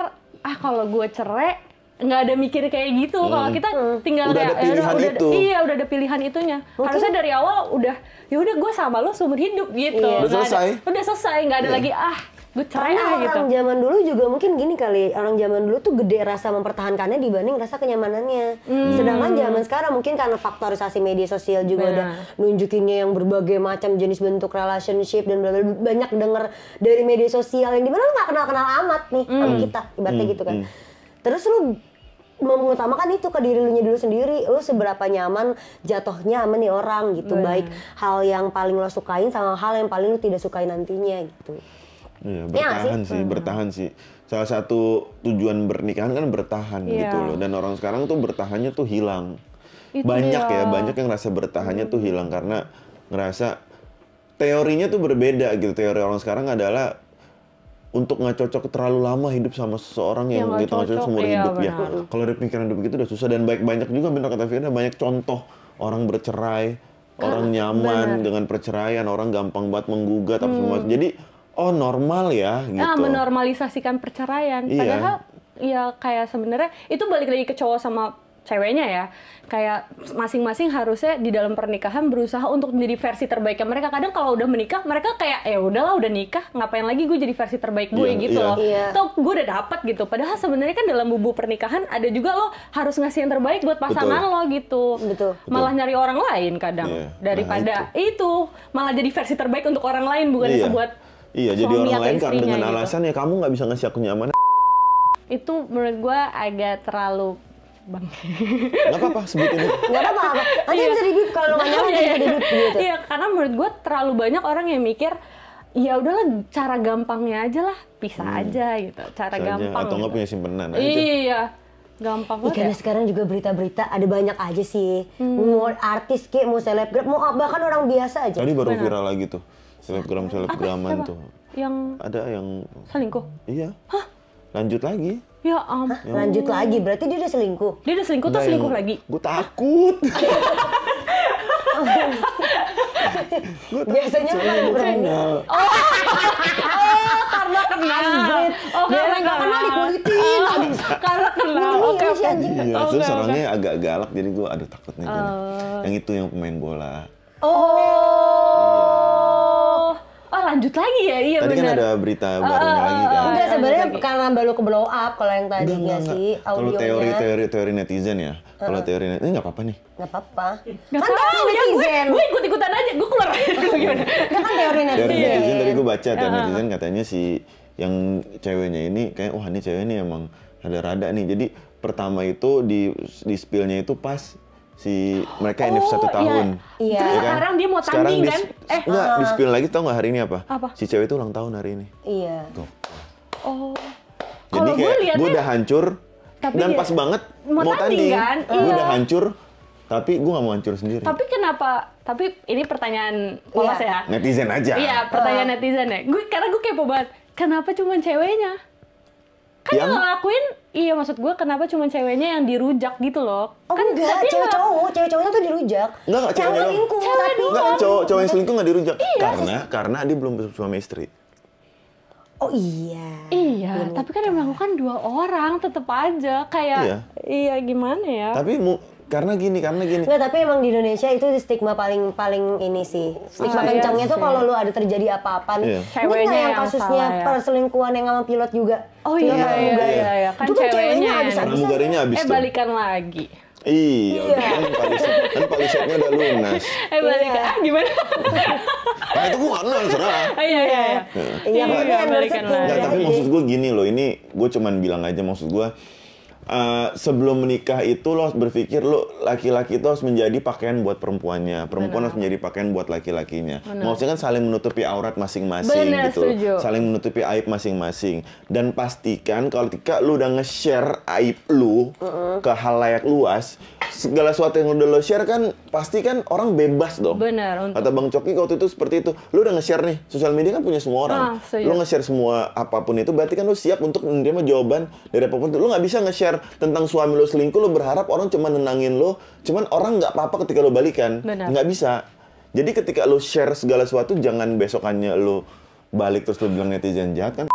kalau gue cerai, nggak ada mikir kayak gitu. Kalau kita tinggal udah kayak ada pilihan itu. Iya, udah ada pilihan itunya. Harusnya dari awal udah ya udah gue sama lo seumur hidup gitu. Udah selesai. Udah selesai, nggak ada lagi gue cerai Karena gitu. orang zaman dulu juga mungkin gini kali, orang zaman dulu tuh gede rasa mempertahankannya dibanding rasa kenyamanannya. Sedangkan zaman sekarang mungkin karena faktorisasi media sosial juga Benar. udah nunjukinnya yang berbagai macam jenis bentuk relationship dan bla bla bla. Banyak denger dari media sosial yang dimana lu nggak kenal-kenal amat nih sama kita, ibaratnya gitu kan. Terus lu mengutamakan itu ke diri lu dulu sendiri, lu seberapa nyaman jatuhnya sama nih orang gitu. Benar. Baik hal yang paling lo sukain sama hal yang paling lu tidak sukain nantinya gitu. Iya, Iya nggak bertahan sih. Salah satu tujuan pernikahan kan bertahan Iya. gitu loh. Dan orang sekarang tuh bertahannya tuh hilang. Itu Banyak dia. ya, banyak yang ngerasa bertahannya tuh hilang karena ngerasa teorinya tuh berbeda gitu. Teori orang sekarang adalah untuk nggak cocok terlalu lama hidup sama seseorang yang nggak gitu nggak cocok cocok, seumur iya, hidup ya. benar. Kalau dari pikiran hidup begitu udah susah dan banyak juga benar kata Firda, banyak contoh orang bercerai, orang nyaman dengan perceraian, orang gampang banget menggugat apa semua. Jadi oh normal ya gitu. Menormalisasikan perceraian. Iya. Padahal ya kayak sebenarnya itu balik lagi ke cowok sama ceweknya ya. Kayak masing-masing harusnya di dalam pernikahan berusaha untuk menjadi versi terbaiknya mereka. Kadang kalau udah menikah, mereka kayak ya udahlah udah nikah, ngapain lagi gue jadi versi terbaik gue Iya, gitu iya. loh. Iya. Tuh gue udah dapat gitu. Padahal sebenarnya kan dalam bumbu pernikahan ada juga lo harus ngasih yang terbaik buat pasangan lo gitu. Betul. Malah nyari orang lain kadang Iya. daripada Nah, itu malah jadi versi terbaik untuk orang lain bukan Iya. buat Iya, jadi suami orang atau lain kan istrinya dengan gitu. alasan ya kamu nggak bisa ngasih aku nyaman. Itu menurut gue agak terlalu bang. Nggak apa-apa sebutin. Nggak apa-apa, nanti bisa dibip kalau lu nggak nyaman Iya, bisa dibip gitu. Iya, karena menurut gue terlalu banyak orang yang mikir ya udahlah cara gampangnya aja lah, pisah aja gitu. Cara Saja. gampang. Atau nggak gitu. punya simpenan aja. Iya, gampang Ih, banget. karena Ya. sekarang juga berita-berita ada banyak aja sih. Mau artis kek, mau selebgram, mau bahkan orang biasa aja. Tadi baru viral lagi tuh. Selebgraman Siapa? tuh. Yang Ada yang selingkuh. iya. Lanjut lagi. Ya Lanjut lagi, berarti dia udah selingkuh. Dia udah selingkuh atau selingkuh lagi? Gue takut. Biasanya kan Kenal. Karena kenal. Anjrit, biar nggak kenal dikulitin. Aduh. Karena kenal. Iya, Oke, iya, oke. si anjing. Iya, Oke, terus oke. orangnya agak galak jadi gue aduh takut nih gue. Yang itu yang pemain bola. Oh, lanjut lagi ya? Iya Tadi kan benar. ada berita barunya lagi kan. Enggak, Lanjut sebenarnya lagi. karena baru ke blow up kalau yang tadi Enggak, nggak sih Kalau audionya. teori netizen ya. Kalau teori netizen ini nggak apa-apa nih. Nggak apa-apa. Nggak Kan tahu teori ya, netizen. gue ikut-ikutan aja, gue keluar aja dulu gimana? Nggak kan teori Teori netizen tadi netizen. gue baca teori netizen katanya si yang ceweknya ini kayak wah ini cewek ini emang rada-rada nih. Jadi pertama itu di spill-nya itu pas si mereka NF 1 tahun. Iya. Terus Ya kan? sekarang dia mau Sekarang tanding di- kan? Enggak, di spill lagi tau nggak hari ini apa? Apa? Si cewek itu ulang tahun hari ini. Iya. Tuh. Oh. Jadi Kalau gue kayak gue liatnya udah hancur Tapi dan dia- pas banget mau mau tanding tanding. kan? Gue Iya. udah hancur tapi gue nggak mau hancur sendiri. Tapi kenapa? Tapi ini pertanyaan polos Iya. ya. Netizen aja. Iya, pertanyaan netizen ya. Karena gue kepo banget. Kenapa cuma ceweknya? Kan Yang- yang ngelakuin, iya maksud gue kenapa cuma ceweknya yang dirujak gitu loh. Oh Kan enggak, tapi cewek nggak- cowok, cewek cowoknya tuh dirujak. Enggak, Yang cewek doang. selingkuh, Cewek tapi doang. Enggak, cowok yang selingkuh nggak dirujak. Iya. Karena dia belum suami istri. Oh iya. Iya, tapi kan yang melakukan 2 orang tetep aja kayak iya gimana ya? Tapi karena gini. Enggak, tapi emang di Indonesia itu stigma paling ini sih. Stigma Iya kencangnya tuh sih. kalau lu ada terjadi apa-apa nih. Iya. Ini Ceweknya nggak yang yang kasusnya salah ya. perselingkuhan yang sama pilot juga. Oh Pilot iya, pramugari. iya. Kan Itu kan ceweknya ceweknya yang- habis-habisan. Pramugarinya habis tuh. balikan lagi. Iya, udah kan palisnya udah lunas. Balikan. Iya. Gimana? Nah itu gue nggak kenal, serah. Iya. Iya, Iya, makanya handle balikan setting. lagi. Nggak, tapi maksud gue gini loh, ini gue cuman bilang aja maksud gue sebelum menikah itu lo harus berpikir lo laki-laki itu harus menjadi pakaian buat perempuannya, perempuan harus menjadi pakaian buat laki-lakinya. Maksudnya kan saling menutupi aurat masing-masing Bener, gitu, setuju. saling menutupi aib masing-masing. Dan pastikan kalau ketika lu udah nge-share aib lu ke halayak luas, segala sesuatu yang udah lo share kan pasti kan orang bebas dong. Bener, untuk- Kata Bang Coki waktu itu seperti itu. Lu udah nge-share nih, sosial media kan punya semua orang. Setuju. Lu nge-share semua apapun itu, berarti kan lu siap untuk menerima jawaban dari apapun itu. Lu nggak bisa nge-share tentang suami lu selingkuh, lu berharap orang cuma nenangin lu. Cuman orang nggak apa-apa ketika lu balikan. Benar. Nggak bisa. Jadi ketika lu share segala sesuatu, jangan besokannya lu balik terus lu bilang netizen jahat kan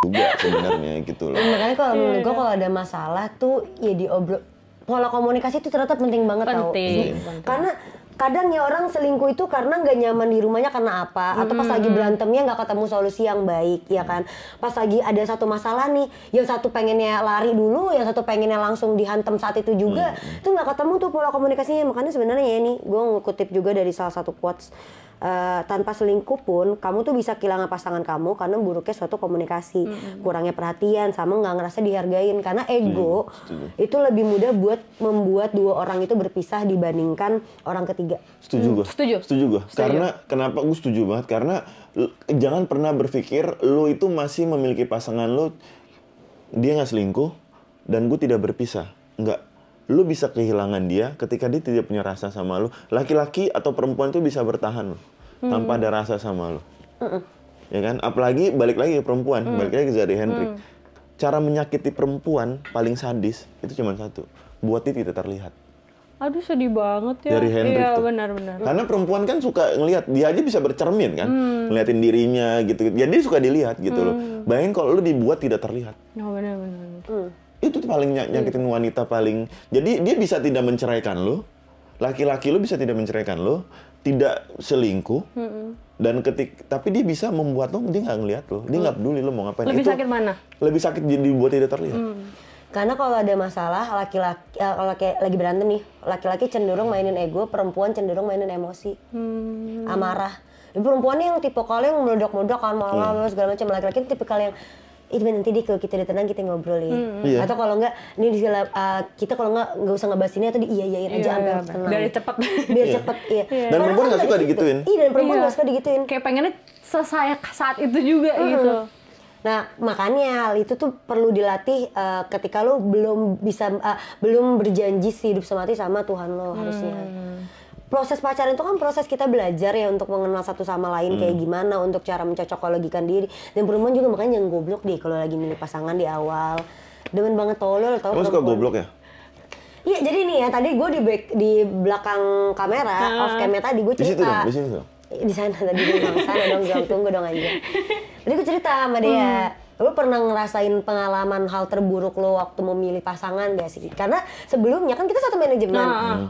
juga sebenarnya gitu loh. Makanya kalau Iya, menurut gue kalau ada masalah tuh ya diobrol. Pola komunikasi itu ternyata penting banget tau. Penting. Karena kadang ya orang selingkuh itu karena nggak nyaman di rumahnya karena apa, atau pas lagi berantemnya nggak ketemu solusi yang baik, ya kan. Pas lagi ada satu masalah nih, yang satu pengennya lari dulu, yang satu pengennya langsung dihantam saat itu juga, itu nggak ketemu tuh pola komunikasinya. Makanya sebenarnya ya ini gue ngutip juga dari salah satu quotes, tanpa selingkuh pun kamu tuh bisa kehilangan pasangan kamu karena buruknya suatu komunikasi, kurangnya perhatian, sama nggak ngerasa dihargain. Karena ego itu lebih mudah buat membuat dua orang itu berpisah dibandingkan orang ketiga. Setuju gue. Setuju gue. Setuju. Karena kenapa gue setuju banget? Karena jangan pernah berpikir lu itu masih memiliki pasangan lu, dia nggak selingkuh dan gue tidak berpisah. Enggak. Lu bisa kehilangan dia ketika dia tidak punya rasa sama lu. Laki-laki atau perempuan itu bisa bertahan lu tanpa ada rasa sama lu. Ya kan? Apalagi balik lagi ke perempuan, balik lagi ke Zari Hendrik. Cara menyakiti perempuan paling sadis itu cuma satu, buat dia tidak terlihat. Aduh sedih banget ya. Dari Hendrik iya, tuh. benar-benar. Karena perempuan kan suka ngelihat, dia aja bisa bercermin kan, ngeliatin dirinya gitu. Jadi dia suka dilihat gitu loh. Bayangin kalau lu dibuat tidak terlihat. Oh, benar-benar. Itu tuh paling nyakitin wanita paling. Jadi dia bisa tidak menceraikan lo, laki-laki lo bisa tidak menceraikan lo, tidak selingkuh, dan tapi dia bisa membuat lo, dia nggak ngelihat lo, dia nggak peduli lo mau ngapain. Lebih itu sakit mana? Lebih sakit jadi dibuat tidak terlihat. Karena kalau ada masalah, laki-laki kalau kayak lagi berantem nih, laki-laki cenderung mainin ego, perempuan cenderung mainin emosi, amarah. Dan perempuan yang tipe kalian yang meledak-meledak kan, malah segala macam. Laki-laki itu tipe kalian itu nanti deh kalau kita udah tenang kita ngobrolin. Iya. Atau kalau enggak, ini kita kalau enggak usah ngebahas ini atau iya-iyain aja sampai tenang. Biar cepet. Biar cepet, iya. Dan perempuan nggak suka digituin. Iya, dan perempuan nggak suka digituin. Kayak pengennya selesai saat itu juga gitu. Nah, makanya hal itu tuh perlu dilatih ketika lo belum berjanji hidup semati sama Tuhan lo harusnya. Proses pacaran itu kan proses kita belajar ya untuk mengenal satu sama lain kayak gimana, untuk cara mencocokologikan diri. Dan perempuan juga makanya jangan goblok deh kalau lagi milih pasangan di awal. Demen banget tolol tau Kamu suka goblok ya? Iya, jadi nih ya, tadi gue di belakang kamera, off camera tadi gue cerita. Di situ dong. Di sana tadi gue bilang sana dong, tunggu dong aja. Tadi gue cerita sama dia, lu pernah ngerasain pengalaman hal terburuk lo waktu memilih pasangan gak sih? Karena sebelumnya kan kita satu manajemen.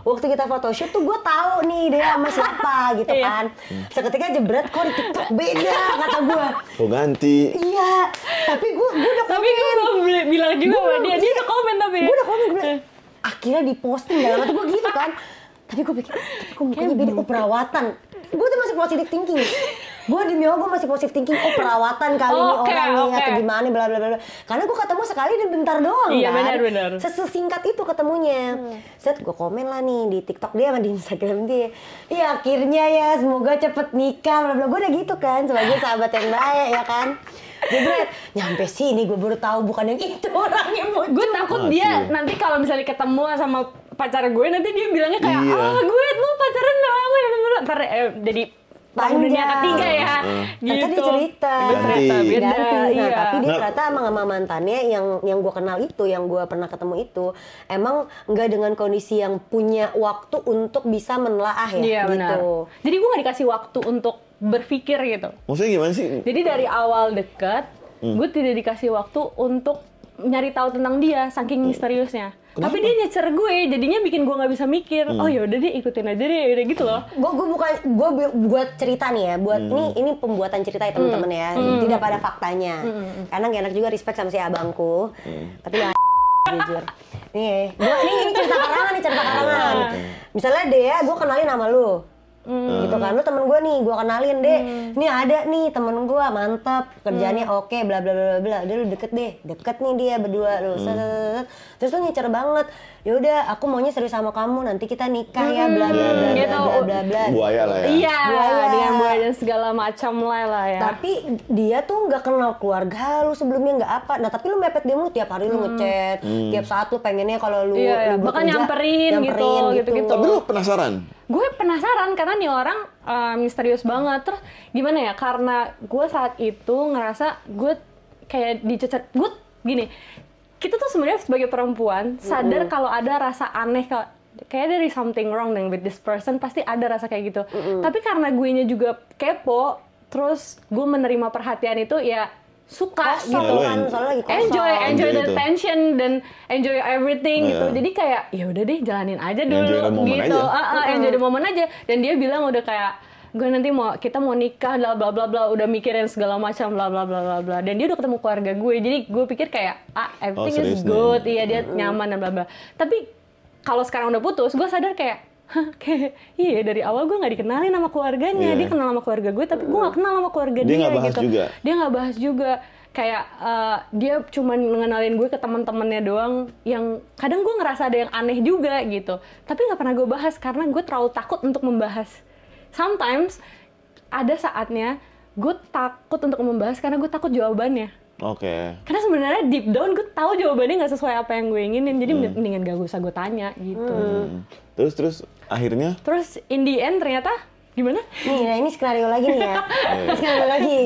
Waktu kita photoshoot tuh gue tahu nih dia sama siapa gitu kan. Seketika jebret, kok di TikTok beda kata gue. Oh ganti. Iya, tapi gue udah komen. Tapi gue belum bilang juga sama dia udah komen tapi. Gue udah komen, gue bilang, akhirnya diposting dalam hati gue gitu kan. Tapi gue pikir, tapi kok mukanya beda, oh perawatan. Gue tuh masih positive thinking. Gue demi Allah gue masih positive thinking, oh perawatan kali ini orangnya atau gimana bla bla bla. Karena gue ketemu sekali dan bentar doang iya, kan. benar. Sesingkat itu ketemunya. Set gue komen lah nih di TikTok dia sama di Instagram dia. Iya akhirnya ya semoga cepet nikah bla bla. Gue udah gitu kan sebagai sahabat yang baik ya kan. Jebret, nyampe sini gue baru tahu bukan yang itu orangnya. Gue takut dia nanti kalau misalnya ketemu sama pacar gue nanti dia bilangnya kayak gue lu pacaran udah lama ntar jadi tahun dunia ketiga ya gitu. Tadi cerita Ganti. Nah, tapi dia ternyata emang sama mantannya yang gue kenal itu, yang gue pernah ketemu itu emang nggak dengan kondisi yang punya waktu untuk bisa menelaah ya iya, gitu. Benar. Jadi gue nggak dikasih waktu untuk berpikir gitu. Maksudnya gimana sih? Jadi dari awal deket gue tidak dikasih waktu untuk nyari tahu tentang dia saking misteriusnya. Kenapa? Tapi dia nyecer gue, jadinya bikin gue nggak bisa mikir. Oh yaudah deh, ikutin aja deh, udah gitu loh. Gue buat cerita nih ya, buat ini pembuatan cerita ya teman-teman ya, tidak pada faktanya. Karena gak enak juga respect sama si abangku, tapi ya jujur. Nih, ini cerita karangan. Misalnya Dea, gue kenalin sama lu. Gitu kan, lu temen gue nih, gue kenalin deh. Ini ada nih temen gue, mantep, kerjaannya oke, bla bla bla bla. Udah lu deket nih dia berdua lu. Terus lu nyecer banget. Yaudah, aku maunya serius sama kamu, nanti kita nikah ya, bla bla bla bla bla bla. Buaya lah ya. Iya, dengan buaya dan segala macam lah ya. Tapi dia tuh nggak kenal keluarga lu sebelumnya, nggak apa. Nah tapi lu mepet dia mulu, tiap hari lu ngechat, tiap saat lu pengennya kalau lu bahkan nyamperin gitu. Tapi lu penasaran? Gue penasaran karena nih orang misterius banget. Terus gimana ya, karena gue saat itu ngerasa gue kayak dicecer. Gue gini, kita tuh sebenarnya sebagai perempuan sadar kalau ada rasa aneh, kayak there is something wrong with this person, pasti ada rasa kayak gitu. Tapi karena guenya juga kepo, terus gue menerima perhatian itu, ya suka Kosong gitu. kan, soalnya lagi kosong. Enjoy the Gitu. tension dan enjoy everything gitu. Iya. Jadi kayak ya udah deh jalanin aja dulu Enjoy the moment gitu. aja. Enjoy the moment aja. Dan dia bilang udah kayak gue nanti kita mau nikah bla bla bla bla, udah mikirin segala macam bla bla bla bla bla. Dan dia udah ketemu keluarga gue. Jadi gue pikir kayak everything is serius nih? good. Iya dia nyaman dan bla bla. Tapi kalau sekarang udah putus, gue sadar kayak kayak iya dari awal gue nggak dikenalin sama keluarganya. Iya. Dia kenal sama keluarga gue tapi gue nggak kenal sama keluarga Dia dia nggak bahas gitu. juga? Dia nggak bahas juga. Kayak dia cuma ngenalin gue ke teman-temannya doang yang kadang gue ngerasa ada yang aneh juga gitu. Tapi nggak pernah gue bahas karena gue terlalu takut untuk membahas. Sometimes ada saatnya gue takut untuk membahas karena gue takut jawabannya. Oke. Karena sebenarnya deep down gue tahu jawabannya nggak sesuai apa yang gue inginin, jadi mendingan gak usah gue tanya gitu. Terus akhirnya Terus in the end ternyata gimana? Nih, nah ini skenario lagi nih ya. Ini skenario lagi.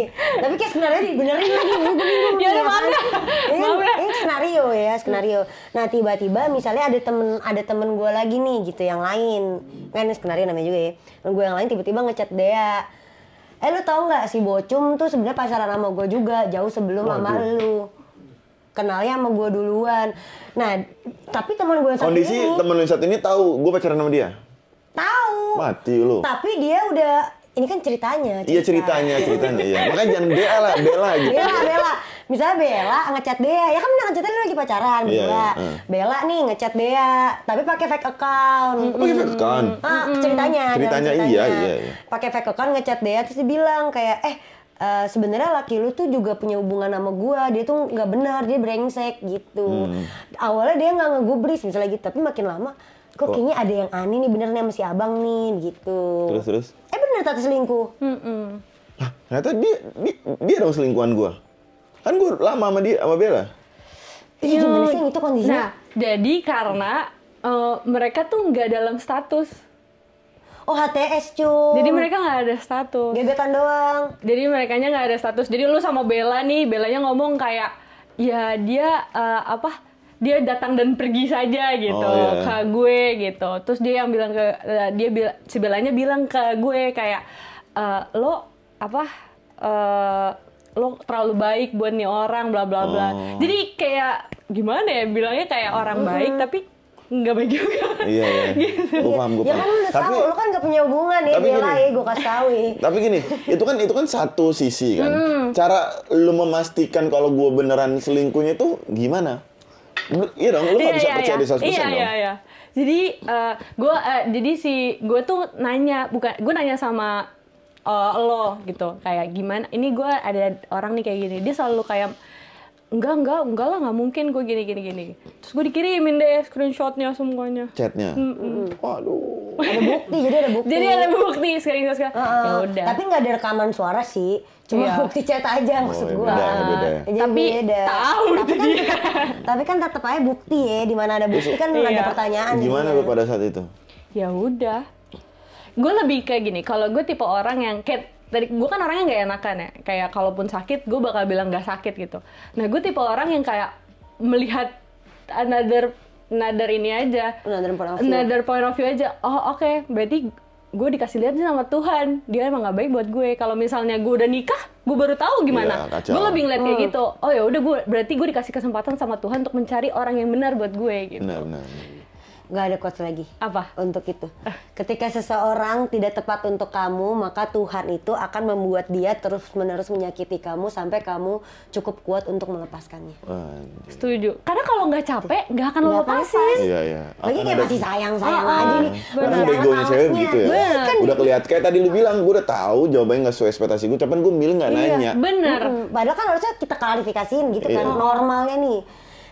Tapi kayak skenario dibenerin lagi. Gue bingung nih. Ya udah, maaf ya. Ini Maaf ya. ini skenario ya, skenario. Nah, tiba-tiba misalnya ada temen gue lagi nih gitu yang lain. Kan ini skenario namanya juga ya. Temen gue yang lain tiba-tiba ngechat Dea. Lu tau nggak si Bocum tuh sebenarnya pacaran sama gue juga jauh sebelum sama lu. Kenalnya sama gue duluan. Nah, tapi teman gue yang satu kondisi ini temen lu yang satu ini tahu gue pacaran sama dia? tahu. Mati lu. Tapi dia udah ini kan ceritanya. Iya ceritanya iya. Makanya jangan Bella gitu. Bella. Misalnya Bella ngechat Dea, ya kan bener ngechatnya lu lagi pacaran Iya, berdua. iya. Bella nih ngechat Dea, tapi pakai fake account. Pakai fake account? Ceritanya Iya. Pakai fake account ngechat Dea terus dia bilang kayak sebenarnya laki lu tuh juga punya hubungan sama gua, dia tuh nggak benar, dia brengsek gitu. Awalnya dia nggak ngegubris misalnya gitu, tapi makin lama kok kayaknya ada yang aneh nih bener nih sama si abang nih gitu. Terus? Bener tata selingkuh. Hah, ternyata dia dong selingkuhan gue. Kan gue lama sama dia, sama Bella. Iya gimana sih yang itu kondisinya? Nah, jadi karena mereka tuh nggak dalam status. Oh HTS cuy. Jadi mereka nggak ada status. Gebetan doang. Jadi merekanya nggak ada status. Jadi lu sama Bella nih, Bellanya ngomong kayak ya dia dia datang dan pergi saja gitu ke gue gitu. Terus dia yang bilang ke si Bellanya bilang ke gue kayak lo terlalu baik buat nih orang bla bla bla. Jadi kayak gimana ya bilangnya kayak orang baik tapi nggak baik juga. Iya. Gitu. Gue paham. Ya kan lu udah tahu, lu kan gak punya hubungan ya, tapi Bella gini. ya, gue kasih tahu ya. Tapi gini, itu kan satu sisi kan. Cara lu memastikan kalau gue beneran selingkuhnya itu gimana? Iya dong, lu nggak bisa percaya di 100% dong. Iya. Jadi gue tuh nanya, gue nanya sama lo gitu, kayak gimana? Ini gue ada orang nih kayak gini, dia selalu kayak enggak lah nggak mungkin gue gini. Terus gue dikirimin deh screenshotnya semuanya. Chatnya. Waduh. Ada bukti. Jadi ada bukti screenshot. Ya udah. Tapi nggak ada rekaman suara sih, cuma Iya. bukti chat aja maksud gue. beda. Tapi tahu tapi kan, dia. tapi kan tetap aja bukti ya, di mana ada bukti kan Iya. ada pertanyaan. Gimana lu pada saat itu? Ya udah. Gue lebih kayak gini. Kalau gue tipe orang yang kayak tadi gue kan orangnya nggak enakan ya. Kayak kalaupun sakit gue bakal bilang nggak sakit gitu. Nah gue tipe orang yang kayak melihat another ini aja. Another point of view aja. Oh oke. Berarti gue dikasih lihat sama Tuhan. Dia emang nggak baik buat gue. Kalau misalnya gue udah nikah, gue baru tahu gimana. Iya, kacau. Gue lebih ngeliat kayak gitu. Oh ya udah berarti gue dikasih kesempatan sama Tuhan untuk mencari orang yang benar buat gue gitu. Benar. Gak ada quotes lagi. Apa? Untuk itu. Ketika seseorang tidak tepat untuk kamu, maka Tuhan itu akan membuat dia terus-menerus menyakiti kamu sampai kamu cukup kuat untuk melepaskannya. Setuju. Karena kalau nggak capek, nggak akan lo Nggak akan lepasin. Iya. Lagi kayak masih sayang-sayang aja nih. Karena Masih begonya cewek anget-angetnya. gitu ya. Kan Udah kelihatan kayak tadi lu bilang, gue udah tahu jawabannya nggak sesuai ekspektasi gue, tapi gue milih nggak nanya. Iya, bener. Padahal kan harusnya kita klarifikasiin gitu kan, Iya. normalnya nih.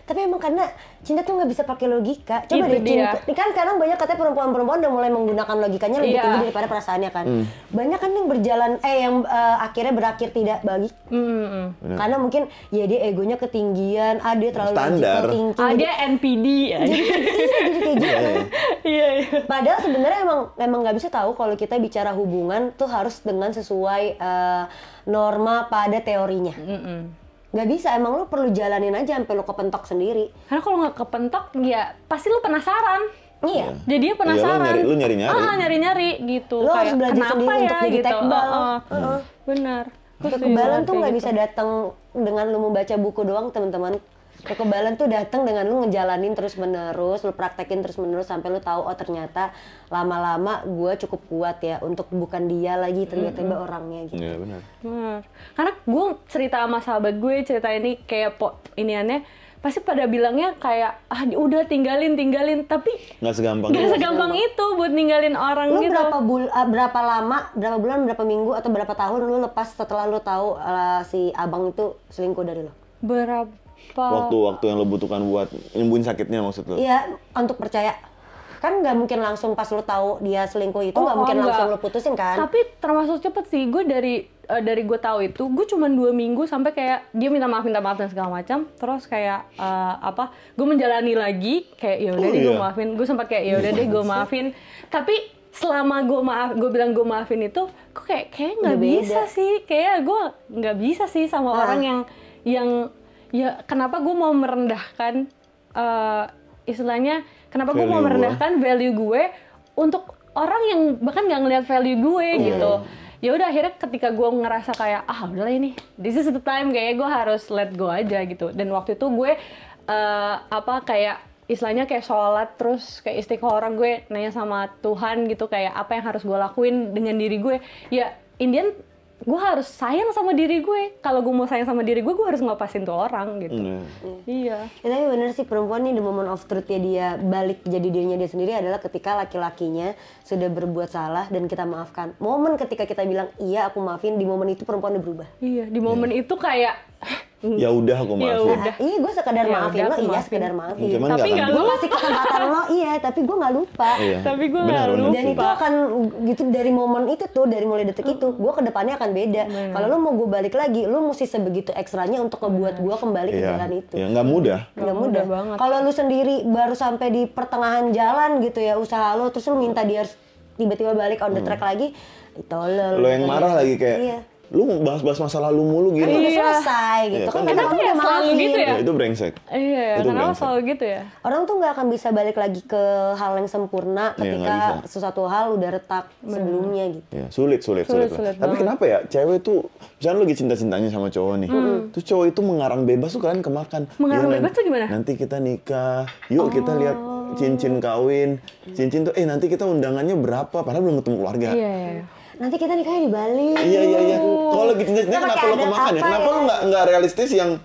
Tapi emang karena cinta tuh nggak bisa pakai logika. Coba Itu deh cinta. dia. Ini kan sekarang banyak katanya perempuan-perempuan udah mulai menggunakan logikanya lebih Iya. tinggi daripada perasaannya kan. Banyak kan yang berjalan, yang akhirnya berakhir tidak baik. Karena mungkin ya dia egonya ketinggian, dia terlalu Standar. logical thinking. Dia NPD ya. Jadi kayak gitu. Iya. Padahal sebenarnya emang nggak bisa tahu kalau kita bicara hubungan tuh harus dengan sesuai norma pada teorinya. Nggak bisa, emang lu perlu jalanin aja sampai lu kepentok sendiri. Karena kalau nggak kepentok, ya pasti lu penasaran. Iya. Jadinya penasaran. Lu nyari-nyari. Nyari-nyari gitu. Lu harus Kayak, belajar kenapa sendiri ya untuk jadi gitu. tekbal. Benar. Kekebalan tuh nggak bisa datang dengan lu membaca buku doang, teman-teman. Kekebalan tuh datang dengan lu ngejalanin terus-menerus, lu praktekin terus-menerus sampai lu tahu oh ternyata lama-lama gue cukup kuat ya untuk bukan dia lagi tiba-tiba orangnya gitu. Iya benar. Karena gue cerita sama sahabat gue, cerita ini kayak iniannya pasti pada bilangnya kayak udah tinggalin, tapi Nggak segampang itu buat ninggalin orang Lu gitu. berapa lama, berapa bulan, berapa minggu atau berapa tahun lu lepas setelah lu tahu si abang itu selingkuh dari lu? Berapa waktu yang lo butuhkan buat nyembuhin sakitnya maksud lo? Iya, untuk percaya. Kan nggak mungkin langsung pas lu tahu dia selingkuh itu nggak mungkin langsung lu putusin kan? Tapi termasuk cepet sih. Gue dari gue tahu itu, gue cuma 2 minggu sampai kayak dia minta maaf dan segala macam. Terus kayak gue menjalani lagi kayak ya udah deh gue maafin. Gue sempat kayak ya udah deh gue maafin. Tapi selama gue bilang gue maafin itu, kok kayak nggak bisa sih. Kayak gue nggak bisa sih sama orang yang ya kenapa gue mau merendahkan istilahnya kenapa gue mau merendahkan value gue untuk orang yang bahkan nggak ngeliat value gue gitu. Ya udah akhirnya ketika gue ngerasa kayak udahlah ini this is the time kayak gue harus let go aja gitu. Dan waktu itu gue kayak istilahnya kayak sholat terus kayak istiqoroh, gue nanya sama Tuhan gitu kayak apa yang harus gue lakuin dengan diri gue. Ya Indian gue harus sayang sama diri gue. Kalau gue mau sayang sama diri gue harus ngelepasin tuh orang gitu. Iya. Ya, tapi bener sih perempuan nih, the moment of truth-nya dia balik jadi dirinya dia sendiri adalah ketika laki-lakinya sudah berbuat salah dan kita maafkan. Momen ketika kita bilang iya aku maafin, di momen itu perempuan udah berubah. Iya, di momen itu kayak ya udah aku maafin. Iya, gue sekedar maafin lo, iya sekedar maafin. Cuman tapi nggak gue kasih kesempatan lo, iya, tapi gue nggak lupa. Iya. Tapi gue nggak lupa. Dan itu akan gitu dari momen itu tuh, dari mulai detik itu, gue kedepannya akan beda. Kalau lo mau gue balik lagi, lo mesti sebegitu ekstranya untuk ngebuat gue kembali ke jalan itu. Ya nggak mudah. Nggak mudah banget. Kalau lu sendiri baru sampai di pertengahan jalan gitu ya usaha lo, terus lu minta dia harus tiba-tiba balik on the track lagi, tolol. Lo yang marah lagi kayak. Iya. Lu bahas-bahas masa lalu mulu gitu. Udah selesai gitu kan. Kenapa ya selalu gitu ya? Itu brengsek. Iya, Itu kenapa brengsek. selalu gitu ya? Orang tuh nggak akan bisa balik lagi ke hal yang sempurna ketika sesuatu hal udah retak sebelumnya gitu. Ya, sulit lah. Tapi kenapa ya cewek tuh, misalnya lu lagi cinta-cintanya sama cowok nih, terus cowok itu mengarang bebas tuh kalian kemakan. Mengarang bebas tuh gimana? Nanti kita nikah, yuk kita lihat cincin kawin, cincin tuh nanti kita undangannya berapa, padahal belum ketemu keluarga. Iya. Nanti kita nikahnya di Bali. Iya. Kalau lagi cinta-cinta kenapa lu kemakan ya? Kenapa lu nggak realistis yang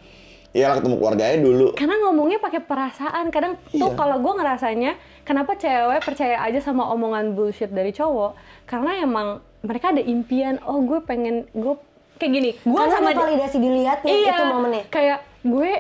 ya ketemu keluarganya dulu? Karena ngomongnya pakai perasaan. Kadang tuh kalau gue ngerasanya, kenapa cewek percaya aja sama omongan bullshit dari cowok? Karena emang mereka ada impian, gue pengen, gue kayak gini. Gua Karena sama ada validasi dilihatnya itu momennya. Kayak gue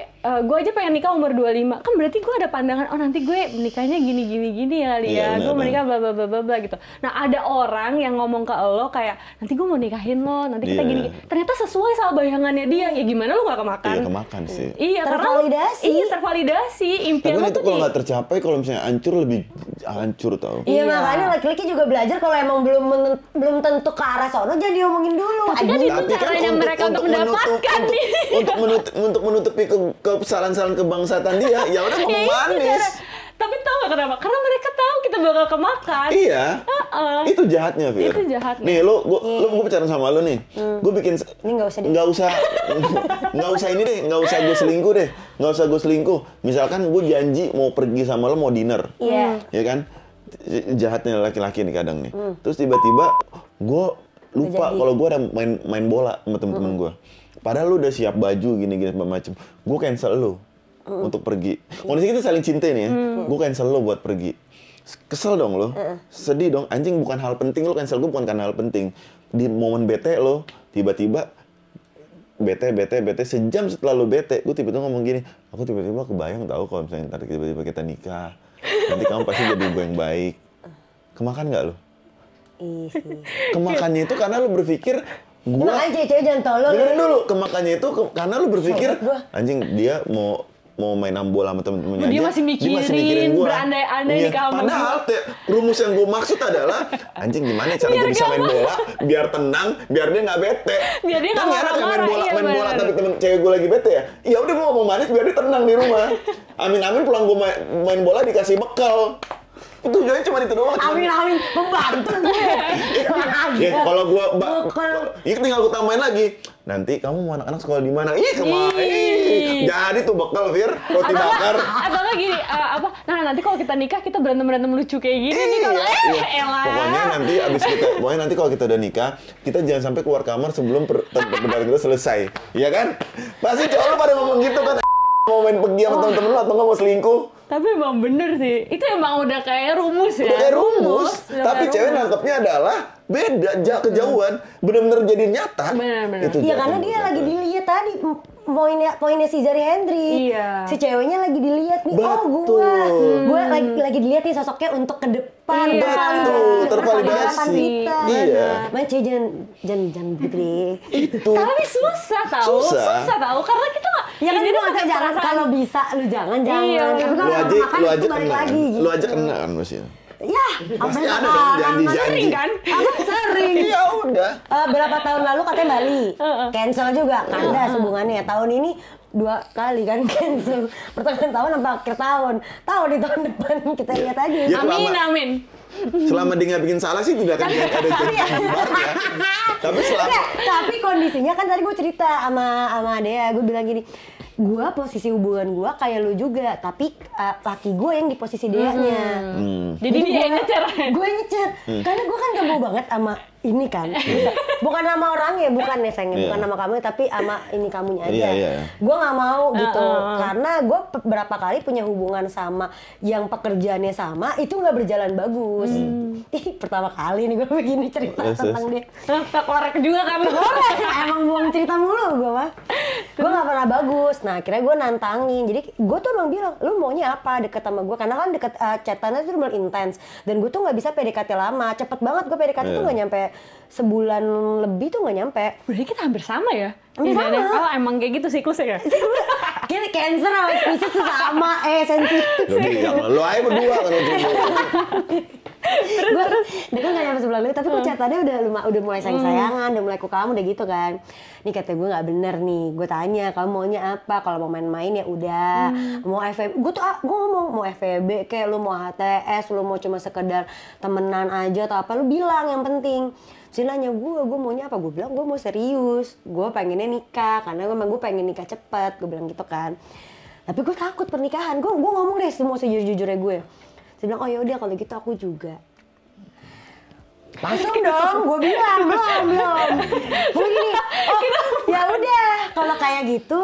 aja pengen nikah umur 25. Kan berarti gue ada pandangan, nanti gue menikahnya gini ya kali ya. Gue menikah bla bla bla bla gitu. Nah, ada orang yang ngomong ke lo kayak, nanti gue mau nikahin lo, nanti kita gini. Ternyata sesuai sama bayangannya dia. Ya gimana lo gak kemakan? Iya, kemakan sih. Iya, tervalidasi. Tervalidasi. Impian tapi lo itu tuh kalau nggak tercapai, kalau misalnya hancur lebih hancur tau. Iya, makanya laki-laki juga belajar kalau emang belum tentu ke arah sono jangan diomongin dulu. Tapi kan itu caranya mereka untuk mendapatkan nih. Untuk menutupi kesalahan-kesalahan kebangsaan dia, ya udah ngomong manis. Tapi tau gak kenapa? Karena mereka tahu kita bakal kemakan. Iya. Itu jahatnya, Fir. Itu jahatnya. Nih, gue pacaran sama lu nih. Gue bikin ini nggak usah ini deh, nggak usah gue selingkuh deh. Nggak usah gue selingkuh. Misalkan gue janji mau pergi sama lu mau dinner. Iya. Ya kan? Jahatnya laki-laki nih kadang nih. Terus tiba-tiba gue lupa kalau gue ada main bola sama temen-temen gue. Padahal lu udah siap baju gini-gini macam. Gue cancel lu untuk pergi. Kondisi kita saling cinta nih ya. Gue cancel lu buat pergi. Kesel dong lo. Sedih dong. Anjing bukan hal penting, lu cancel gue bukan karena hal penting. Di momen bete lo, tiba-tiba bete sejam setelah lu bete, gue tiba-tiba ngomong gini, aku tiba-tiba kebayang tahu kalau misalnya ntar tiba-tiba kita nikah. Nanti kamu pasti jadi ibu yang baik. Kemakan nggak lo? Iya sih. Kemakannya itu karena lu berpikir makanya cewek-cewek jangan tolol. Dengerin dulu, kemakannya itu karena lu berpikir anjing dia mau main bola sama temen-temennya dia masih mikirin gua. berandai-andai di kamar. Padahal rumus yang gue maksud adalah anjing gimana cara gue bisa main bola biar tenang, biar dia nggak bete. Biar dia nggak marah-marah. Main bola tapi temen cewek gue lagi bete ya. Ya udah gue ngomong manis biar dia tenang di rumah. Amin pulang gue main bola dikasih bekal. Tujuannya cuma itu doang. Amin, membantu gue. Ya, kalau gua ya tinggal gua tambahin lagi. Nanti kamu mau anak-anak sekolah di mana? Jadi tuh bekal, Fir, roti bakar. Atau nggak gini, nah nanti kalau kita nikah kita berantem lucu kayak gini nih kalau elah. Pokoknya nanti kalau kita udah nikah, kita jangan sampai keluar kamar sebelum perdebatan kita selesai. Iya kan? Pasti cowok lu pada ngomong gitu kan. Mau main pergi sama temen-temen lu atau nggak mau selingkuh. Tapi emang bener sih, itu emang udah kayak rumus ya. Udah kayak rumus. Tapi cewek nangkepnya adalah beda, kejauhan. Bener-bener jadi nyata. Bener. Iya karena dia lagi dilihat tadi poinnya si Zari Hendrik. Iya. Si ceweknya lagi dilihat nih. Betul. Gue lagi dilihat nih sosoknya untuk ke depan. Betul, tervalidasi. Iya. Macam jangan begitu deh. Itu. Tapi susah tahu karena kita nggak. Ya kan itu nggak jangan kalau bisa lu jangan. Iya. Tapi kalau makan itu balik lagi. Lu aja kena kan pasti. Ya, pasti ada dong janji-janji. Sering kan? Sering. Ya udah. Berapa tahun lalu katanya Bali. Cancel juga, kandas hubungannya. Tahun ini 2 kali kan cancel. Pertengahan tahun sampai akhir tahun. Tahu di tahun depan kita lihat aja. Ya, Amin. Selama dia nggak bikin salah sih tidak akan ada janji baru ya. Tapi kondisinya kan tadi gue cerita sama Dea, gue bilang gini, gue posisi hubungan gue kayak lu juga, tapi laki gue yang di posisi Dea-nya. Jadi dia yang ngecer. Gue ngecer, karena gue kan gak mau banget sama ini kan. Bukan sama orangnya, bukan ya sayangnya, bukan sama kamu, tapi sama ini kamunya aja. Gue gak mau gitu, karena gue beberapa kali punya hubungan sama yang pekerjaannya sama, itu gak berjalan bagus. Pertama kali nih gue begini cerita tentang dia. Korek juga kan? Korek, emang buang cerita mulu gue mah. Gue gak pernah bagus. Nah akhirnya gue nantangin. Jadi gue tuh emang bilang, lu maunya apa deket sama gue? Karena kan deket chatannya tuh bener intens. Dan gue tuh gak bisa PDKT lama. Cepet banget gue PDKT tuh gak nyampe sebulan lebih tuh gak nyampe. Berarti kita hampir sama ya? Hampir sama. Oh emang kayak gitu siklusnya ya? Kayaknya cancer sama Pisces tuh sama, sensitif. Jadi jangan lo aja berdua kan. Terus dia kan gak nyampe sebulan lagi, tapi kok chatannya udah mulai sayang-sayangan, udah mulai kamu udah gitu kan. Nih kata gue gak bener nih, gue tanya kamu maunya apa, kalau mau main-main ya udah, mau FVB, gue ngomong mau FVB kayak lu mau HTS, lu mau cuma sekedar temenan aja atau apa, lu bilang yang penting. Terus nanya gue maunya apa, gue bilang gue mau serius, gue pengennya nikah, karena emang gue pengen nikah cepet, gue bilang gitu kan. Tapi gue takut pernikahan, gue ngomong deh semua sejujur-jujurnya gue. Dia bilang, oh yaudah kalau gitu aku juga. Langsung dong, gue bilang belum. Gue gini, ya udah kalau kayak gitu,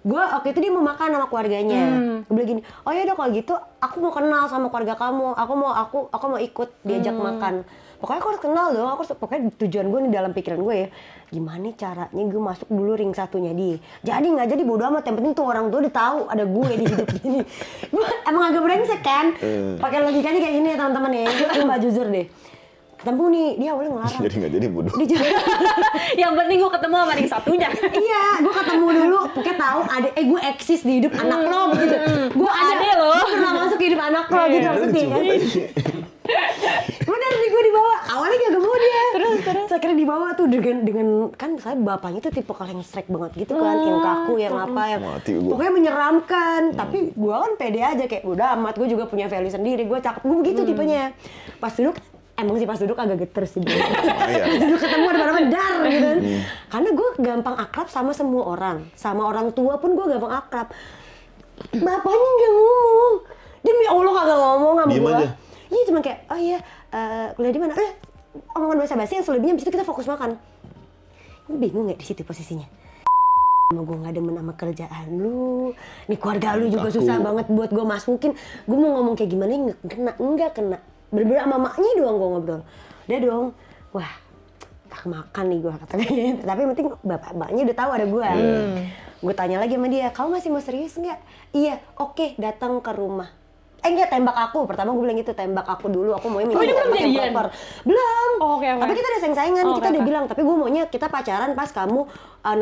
gue waktu itu dia mau makan sama keluarganya. Gue bilang gini, oh yaudah kalau gitu, aku mau kenal sama keluarga kamu, aku mau ikut diajak makan. Pokoknya aku harus kenal dong, pokoknya tujuan gue nih dalam pikiran gue ya, gimana caranya gue masuk dulu ring satunya dia. Jadi nggak jadi bodo amat, yang penting tuh orang tua udah tahu ada gue di hidup ini. Gue emang agak brengsek kan, pakai logikanya kayak gini ya teman-teman ya, gue coba jujur deh. Ketemu nih, dia awalnya ngelarang. Jadi nggak jadi bodoh. Yang penting gue ketemu sama ring satunya. Iya, gue ketemu dulu, pokoknya tahu ada, gue eksis di hidup anak lo begitu. Gue ada lo. Gue pernah masuk ke hidup anak lo gitu, ngerti kan? Bener nih gue dibawa, awalnya gak mau dia. Terus akhirnya dibawa tuh dengan kan saya bapaknya tuh tipe yang strike banget gitu kan, yang kaku, yang apa, yang pokoknya menyeramkan. Tapi gue kan pede aja kayak udah amat, gue juga punya value sendiri, gue cakep, gue begitu tipenya. Pas duduk, emang sih pas duduk agak geter sih. Pas duduk ketemu ada mana dar gitu kan. Karena gue gampang akrab sama semua orang, sama orang tua pun gue gampang akrab. Bapaknya nggak ngomong, demi Allah kagak ngomong sama gue. Iya cuma kayak, oh iya, kuliah di mana? Omongan basa-basi yang selebihnya abis itu kita fokus makan. Gue bingung nggak di situ posisinya. Sama gue nggak demen sama kerjaan lu, nih keluarga lu juga susah banget buat gue masukin. Gue mau ngomong kayak gimana nggak kena. Bener-bener sama maknya doang gue ngobrol. Dia dong, wah tak makan nih gue katanya. Tapi yang penting bapaknya udah tahu ada gue. Gue tanya lagi sama dia, kamu masih mau serius nggak? Iya, oke, datang ke rumah. Enggak, tembak aku. Pertama gue bilang gitu, tembak aku dulu. Aku maunya minta belum jadian? Belum. Oh, okay. Tapi kita udah sayang-sayangan. Kita udah bilang, tapi gue maunya kita pacaran pas kamu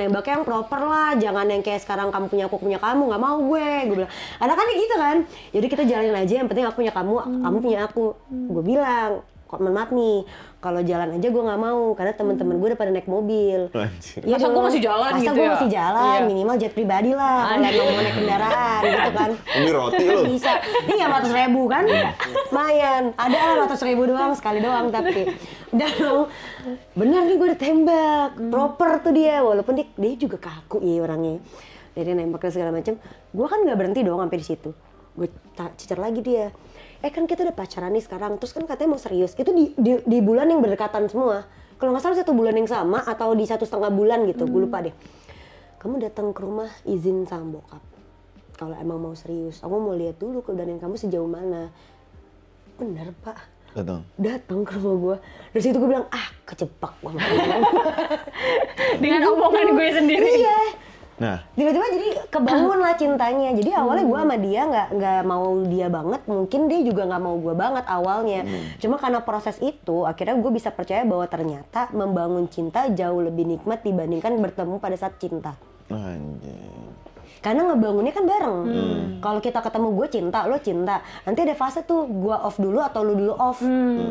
nembaknya yang proper lah. Jangan yang kayak sekarang kamu punya aku punya kamu. Nggak mau gue bilang. Ada kan gitu kan. Jadi kita jalanin aja. Yang penting aku punya kamu, kamu punya aku. Gue bilang, mohon maaf nih, kalau jalan aja gue nggak mau karena teman-teman gue udah pada naik mobil. Anjir. Iya Masa dong. gue masih jalan Masa gitu gue ya? masih jalan, Iya. minimal jet pribadi lah kalau emang mau naik kendaraan gitu kan. Ini roti lu. Bisa, ini 500.000 kan, lumayan. Ada lah 500.000 doang, sekali doang tapi. Udah dong, bener nih gue ditembak, proper tuh dia. Walaupun dia juga kaku ya orangnya. Dia nembak dan segala macam. Gue kan nggak berhenti dong sampai di situ. Gue cicer lagi dia. Kan kita udah pacaran nih sekarang, terus kan katanya mau serius. Itu di bulan yang berdekatan semua. Kalau nggak salah 1 bulan yang sama atau di 1,5 bulan gitu, gue lupa deh. Kamu datang ke rumah izin sama bokap. Kalau emang mau serius, aku mau lihat dulu keberanian kamu sejauh mana. Bener pak. Datang ke rumah gue. Dari situ gue bilang, kejebak gue. Dengan omongan gue sendiri. Iya. Nah, Tiba-tiba jadi kebangun lah cintanya. Jadi awalnya gue sama dia nggak mau dia banget, mungkin dia juga nggak mau gue banget awalnya. Cuma karena proses itu, akhirnya gue bisa percaya bahwa ternyata membangun cinta jauh lebih nikmat dibandingkan bertemu pada saat cinta. anjing. Karena ngebangunnya kan bareng. Kalau kita ketemu gue cinta, lo cinta. Nanti ada fase tuh gue off dulu atau lo dulu off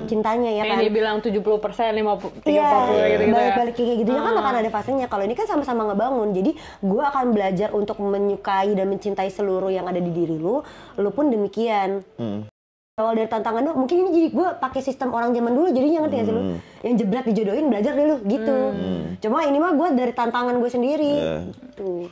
cintanya ya Kayak kan. dia bilang 70%, 50, 30 Iya, gitu-gitu ya. balik-balik kayak gitu kan akan ada fasenya. Kalau ini kan sama-sama ngebangun. Jadi gue akan belajar untuk menyukai dan mencintai seluruh yang ada di diri lu pun demikian. Awal dari tantangan lu, mungkin ini jadi gue pakai sistem orang zaman dulu jadinya, ngerti gak sih lu? Yang jebret dijodohin, belajar deh lu gitu. Cuma ini mah gue dari tantangan gue sendiri. Tuh.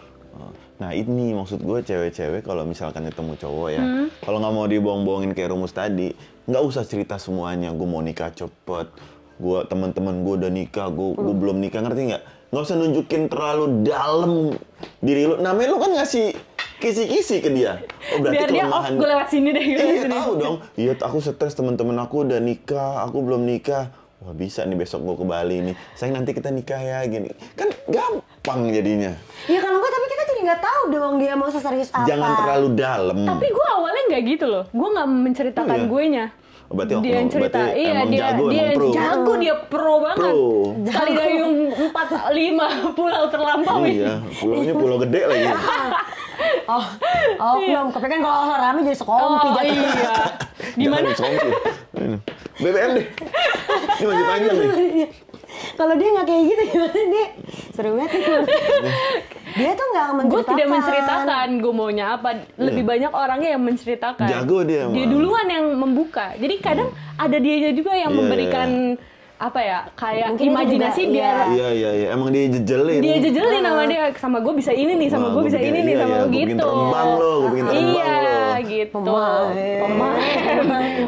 Nah ini maksud gue cewek-cewek kalau misalkan ketemu cowok ya, kalau nggak mau dibohong-bohongin kayak rumus tadi, nggak usah cerita semuanya. Gue mau nikah cepet, gue teman-teman gue udah nikah, gue belum nikah, ngerti nggak? Nggak usah nunjukin terlalu dalam diri lu. Namanya lu kan ngasih kisi-kisi ke dia. Oh berarti Biar dia kelemahan. gue lewat sini deh. Iya tahu dong. Iya aku stres, teman-teman aku udah nikah, aku belum nikah. Wah bisa nih besok gue ke Bali nih. Sayang nanti kita nikah ya gini. Kan gampang jadinya. Ya kalau enggak, tapi kita jadi nggak tahu dong dia mau seserius apa. Jangan terlalu dalam. Tapi gue awalnya nggak gitu loh. Gue nggak menceritakan Oh, iya? guenya. Oh, berarti Dia yang cerita. berarti Iya, emang dia jago, dia emang pro. jago, dia pro banget. Pro. Sekali dayung 4, 5 pulau terlampaui. Iya, pulaunya pulau gede lagi. Belum kepengen kalau rame jadi sekompi Oh jatuh. iya. Gimana? Jangan disongkit. BBM deh. Ini masih panjang nih. Kalau dia nggak kayak gitu gimana dia? Seru banget nih. Dia tuh nggak Gue menceritakan. tidak menceritakan gue maunya apa. Lebih banyak orangnya yang menceritakan. Jago dia, Dia emang. duluan yang membuka. Jadi kadang ada dianya juga yang Iya, memberikan apa ya, kayak Mungkin itu imajinasi juga, biar Iya. Emang dia jejelin. dia jejelin sama dia, sama gue bisa ini nih, sama Wah, gue gua bisa bikin- ini nih, iya, sama iya, lo gua bikin gitu. terbang lo, gua bikin terbang iya, lo. gitu. Pemain.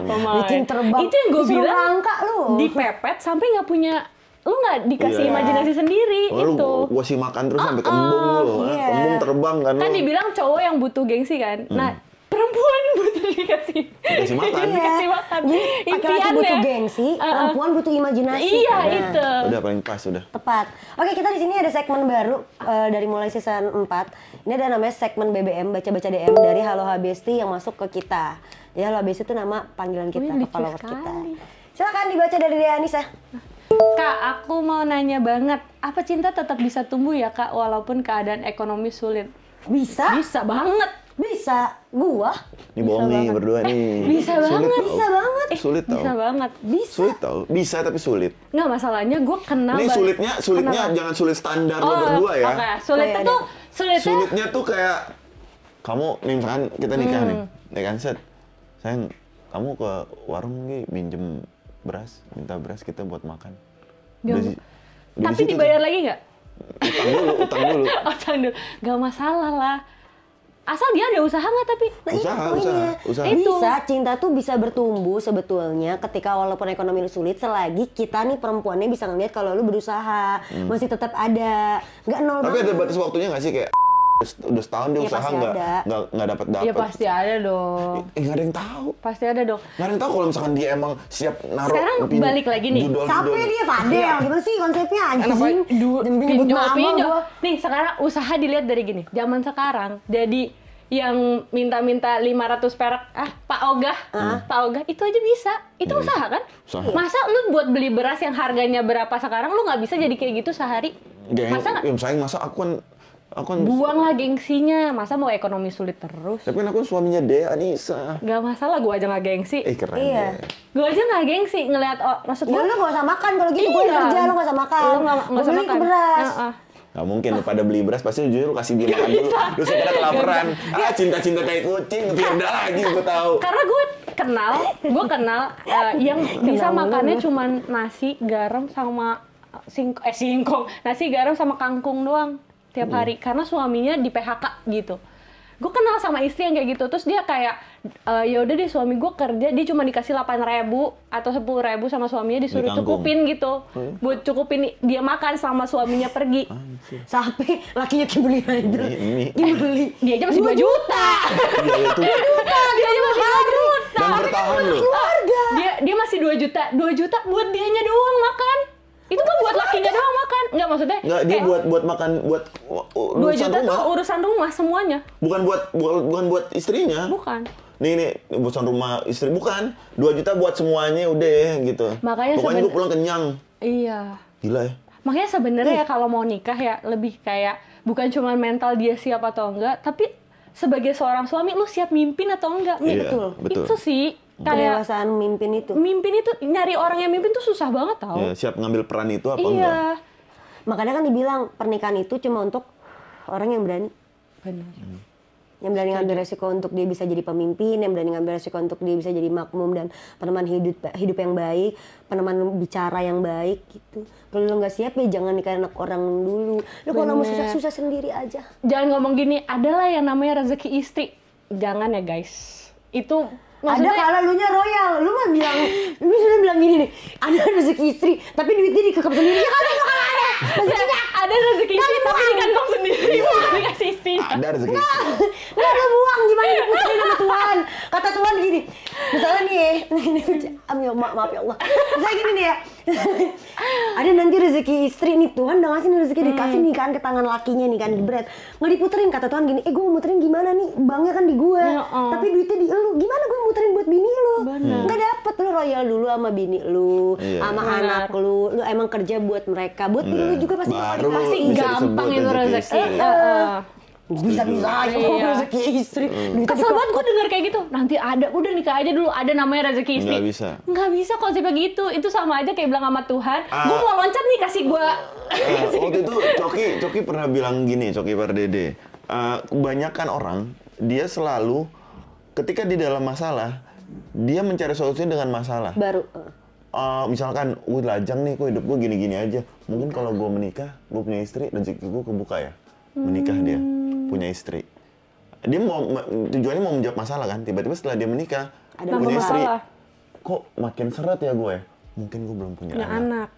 Pemain. Bikin terbang. Itu yang gue Disuruh bilang, langkah lu. dipepet sampai nggak punya, lu nggak dikasih Iya. imajinasi sendiri Oh, lu itu. gua sih makan terus sampai kembung lo. iya. Kembung terbang kan lo. Kan dibilang cowok yang butuh gengsi kan. Nah, perempuan butuh dikasih makan. dikasih makan. Jadi laki-laki butuh gengsi, perempuan butuh imajinasi. Iya, Nah, itu. Udah paling pas udah. Tepat. Oke, kita di sini ada segmen baru dari mulai season 4. Ini ada namanya segmen BBM, baca-baca DM dari Halo Habesti yang masuk ke kita. Jadi Halo Habesti itu nama panggilan kita, Wih, ke followers lucu kita. sekali. Silakan dibaca dari Dea Anissa. Kak, aku mau nanya banget, apa cinta tetap bisa tumbuh ya Kak, walaupun keadaan ekonomi sulit? Bisa? Bisa banget. Bisa. Gua? Ini bohong nih berdua nih. Bisa Sulit banget. tau. Bisa banget. Sulit tau. Bisa banget. Bisa. Sulit tau. Bisa tapi sulit. Nggak, masalahnya gue kenal Ini sulitnya Kenapa? jangan sulit standar lo berdua ya. Oke, sulitnya Oh, iya, tuh, sulitnya Sulitnya tuh kayak kamu nih misalkan kita nikah nih, ya kan Set. Sayang, kamu ke warung nih minjem beras, minta beras kita buat makan. Gak- Udah di tapi situ dibayar lagi nggak? tuh. Utang dulu. Utang dulu. Gak masalah lah. Asal dia ada usaha nggak tapi? Nah, itu Usaha. poinnya. Bisa, cinta tuh bisa bertumbuh sebetulnya ketika walaupun ekonomi lu sulit, selagi kita nih perempuannya bisa ngeliat kalau lu berusaha, masih tetap ada, nggak nol Tapi ada banget. batas waktunya nggak sih kayak udah setahun dia Ya, usaha pasti ada. nggak dapat. Ya pasti ada dong. Nggak ada yang tahu. Pasti ada dong. Nggak ada yang tahu kalau misalkan dia emang siap naruh. Sekarang balik lagi nih. Capek dia Fadel, gimana sih konsepnya Kenapa anjing? Demi nyebut nama pinjol. gua. Nih sekarang usaha dilihat dari gini. Zaman sekarang jadi yang minta-minta 500 perak, Pak Ogah, Pak Ogah itu aja bisa. Itu usaha kan? Usaha. Masa lu buat beli beras yang harganya berapa sekarang lu nggak bisa jadi kayak gitu sehari? Masa nggak? Ya, sayang masa aku kan Aku kan, Buanglah gengsinya, masa mau ekonomi sulit terus? tapi kan aku suaminya Dea Anissa. Gak masalah, gue aja gak gengsi. Keren Iya. deh. Gue aja gak gengsi ngeliat, maksud Ya gue lu gak usah makan kalau gitu, gue Iya. kerja lu gak usah makan. Lu nggak usah Beli makan. ke beras. Gak mungkin lu pada beli beras, pasti ujungnya lu kasih dia makan dulu. Terus pada kelaparan. Cinta-cinta kayak kucing, udah lagi gue tahu. Karena gue kenal yang bisa makannya cuman nasi, garam sama singkong, nasi, garam sama kangkung doang tiap hari. Karena suaminya di PHK gitu. Gue kenal sama istri yang kayak gitu, terus dia kayak ya udah deh suami gue kerja, dia cuma dikasih 8.000 atau 10.000 sama suaminya disuruh Di kangkung. cukupin gitu, buat cukupin dia makan sama suaminya pergi. Sampai lakinya Kimberly Ryder. Kimberly. Dia aja masih 2 juta. Iya itu. Dia aja masih 2 juta. Dan bertahan loh. Dia masih 2 juta. 2 juta buat dianya doang makan. Itu kan buat lakinya doang makan. Enggak maksudnya. Enggak, dia kayak buat makan buat 2 urusan juta rumah. tuh urusan rumah semuanya. Bukan buat istrinya. Bukan. Nih urusan rumah istri bukan. 2 juta buat semuanya udah gitu. Makanya pokoknya gue pulang kenyang. Iya. Gila ya. Makanya sebenarnya ya kalau mau nikah ya lebih kayak bukan cuma mental dia siap atau enggak, tapi sebagai seorang suami lu siap mimpin atau enggak. Iya, betul. Itu sih kayak Kedewasaan mimpin itu. mimpin itu, nyari orang yang mimpin tuh susah banget tau. Ya, siap ngambil peran itu apa enggak? Iya. Makanya kan dibilang pernikahan itu cuma untuk orang yang berani. Benar. Yang berani ngambil resiko untuk dia bisa jadi pemimpin, yang berani ngambil resiko untuk dia bisa jadi makmum dan peneman hidup yang baik, peneman bicara yang baik gitu. Kalau lu nggak siap ya jangan nikah anak orang dulu. Lu kalau mau susah-susah sendiri aja. Jangan ngomong gini, adalah yang namanya rezeki istri. Jangan ya guys. Itu Ada maksudnya kalau lu nya royal, lu mah bilang, lu sudah bilang gini nih, ada rezeki istri, tapi duitnya dikekep sendiri. Ya kan itu kan ada. Rezekinya ada rezeki istri tapi di kantong sendiri, bukan dikasih istri. Ada rezeki. nggak lu buang, gimana diputerin sama Tuhan. Kata Tuhan gini, misalnya nih ya, maaf ya Allah. Misalnya gini nih ya, ada nanti rezeki istri nih, Tuhan udah ngasih nih rezeki, dikasih nih kan ke tangan lakinya nih kan, di berat. Nggak diputerin, kata Tuhan gini, gue mau muterin gimana nih, banknya kan di gue, tapi duitnya di lu, gimana gue muterin buat bini lu? Nggak dapet, lu royal dulu sama bini lu, sama anak lu emang kerja buat mereka, buat bini lu juga pasti Baru pasti bisa gampang disebut itu rezeki rezeki. bisa-bisa aja Iya. rezeki istri. Duitnya Kesel banget gue denger kayak gitu. Nanti ada, udah nikah aja dulu, ada namanya rezeki istri. Nggak bisa. Nggak bisa konsepnya gitu. Itu sama aja kayak bilang sama Tuhan, gue mau loncat nih kasih gue. Waktu itu Coki pernah bilang gini, Coki Pardede. Kebanyakan orang dia selalu ketika di dalam masalah dia mencari solusinya dengan masalah. baru. Misalkan, gue lajang nih, kok hidup gue gini-gini aja. Mungkin kalau gue menikah, gue punya istri, rezeki gue kebuka ya. Menikah dia, punya istri. Dia tujuannya mau menjawab masalah kan. Tiba-tiba setelah dia menikah, Ada punya istri. masalah. Kok makin seret ya gue? Mungkin gue belum punya Punya anak.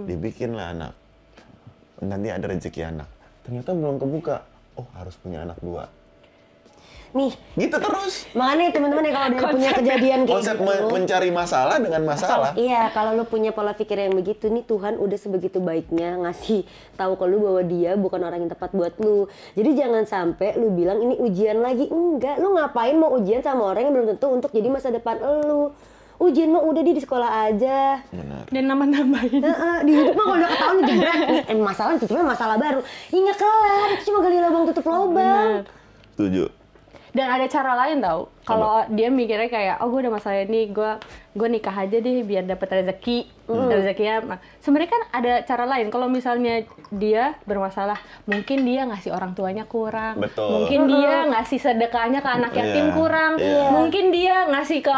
Dibikinlah anak. Nanti ada rezeki anak. Ternyata belum kebuka. Oh, harus punya anak 2. Nih, Gitu terus. makanya teman-teman ya kalau dia punya kejadian kayak Konsep gitu. mencari masalah dengan masalah. Iya, kalau lu punya pola pikir yang begitu nih, Tuhan udah sebegitu baiknya ngasih tahu ke lu bahwa dia bukan orang yang tepat buat lu. Jadi jangan sampai lu bilang ini ujian lagi. Enggak, lu ngapain mau ujian sama orang yang belum tentu untuk jadi masa depan lu. Ujian mah udah di sekolah aja. Benar. Dan nambah-nambahin. Di hidup mah kalau udah ketahuan itu berat. Masalah itu cuma masalah baru. Ingat kelar, itu cuma gali lubang tutup lubang. Setuju. Dan ada cara lain tau. Kalau dia mikirnya kayak, oh gue udah masalah ini, gue nikah aja deh biar dapat rezeki. Rezekinya, nah, sebenarnya kan ada cara lain. Kalau misalnya dia bermasalah, mungkin dia ngasih orang tuanya kurang. Betul. Mungkin dia ngasih sedekahnya ke anak yatim Iya, kurang. iya. Mungkin dia ngasih ke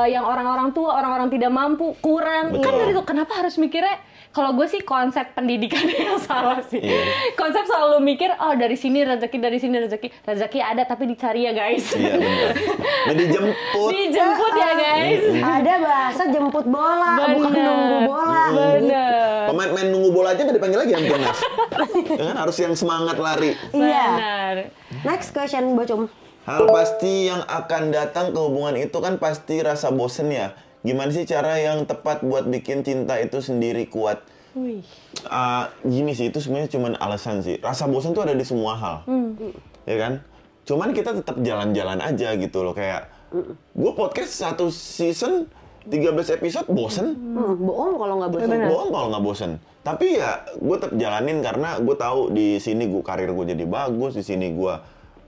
yang orang-orang tua, orang-orang tidak mampu kurang. Betul. Kan dari itu kenapa harus mikirnya? Kalau gue sih konsep pendidikan yang salah sih. Iya. Konsep selalu mikir, oh dari sini rezeki. Rezeki ada tapi dicari ya guys. Iya benar. Nah, dijemput. Dijemput ya guys. Ada bahasa jemput bola, bukan Bener. nunggu bola. Bener. Pemain nunggu bola aja nggak dipanggil lagi sama timnas. Ya kan harus yang semangat lari. Iya. Benar. Next question, Bocum. Hal pasti yang akan datang ke hubungan itu kan pasti rasa bosen ya. Gimana sih cara yang tepat buat bikin cinta itu sendiri kuat? Wih. Gini sih, itu sebenarnya cuma alasan sih. Rasa bosan tuh ada di semua hal, ya kan? Cuman kita tetap jalan-jalan aja gitu loh. Kayak gue podcast 1 season 13 episode bosen. Bohong kalau nggak bosan. Bohong kalau nggak bosen. Tapi ya gue tetap jalanin karena gue tahu di sini karir gue jadi bagus, di sini gue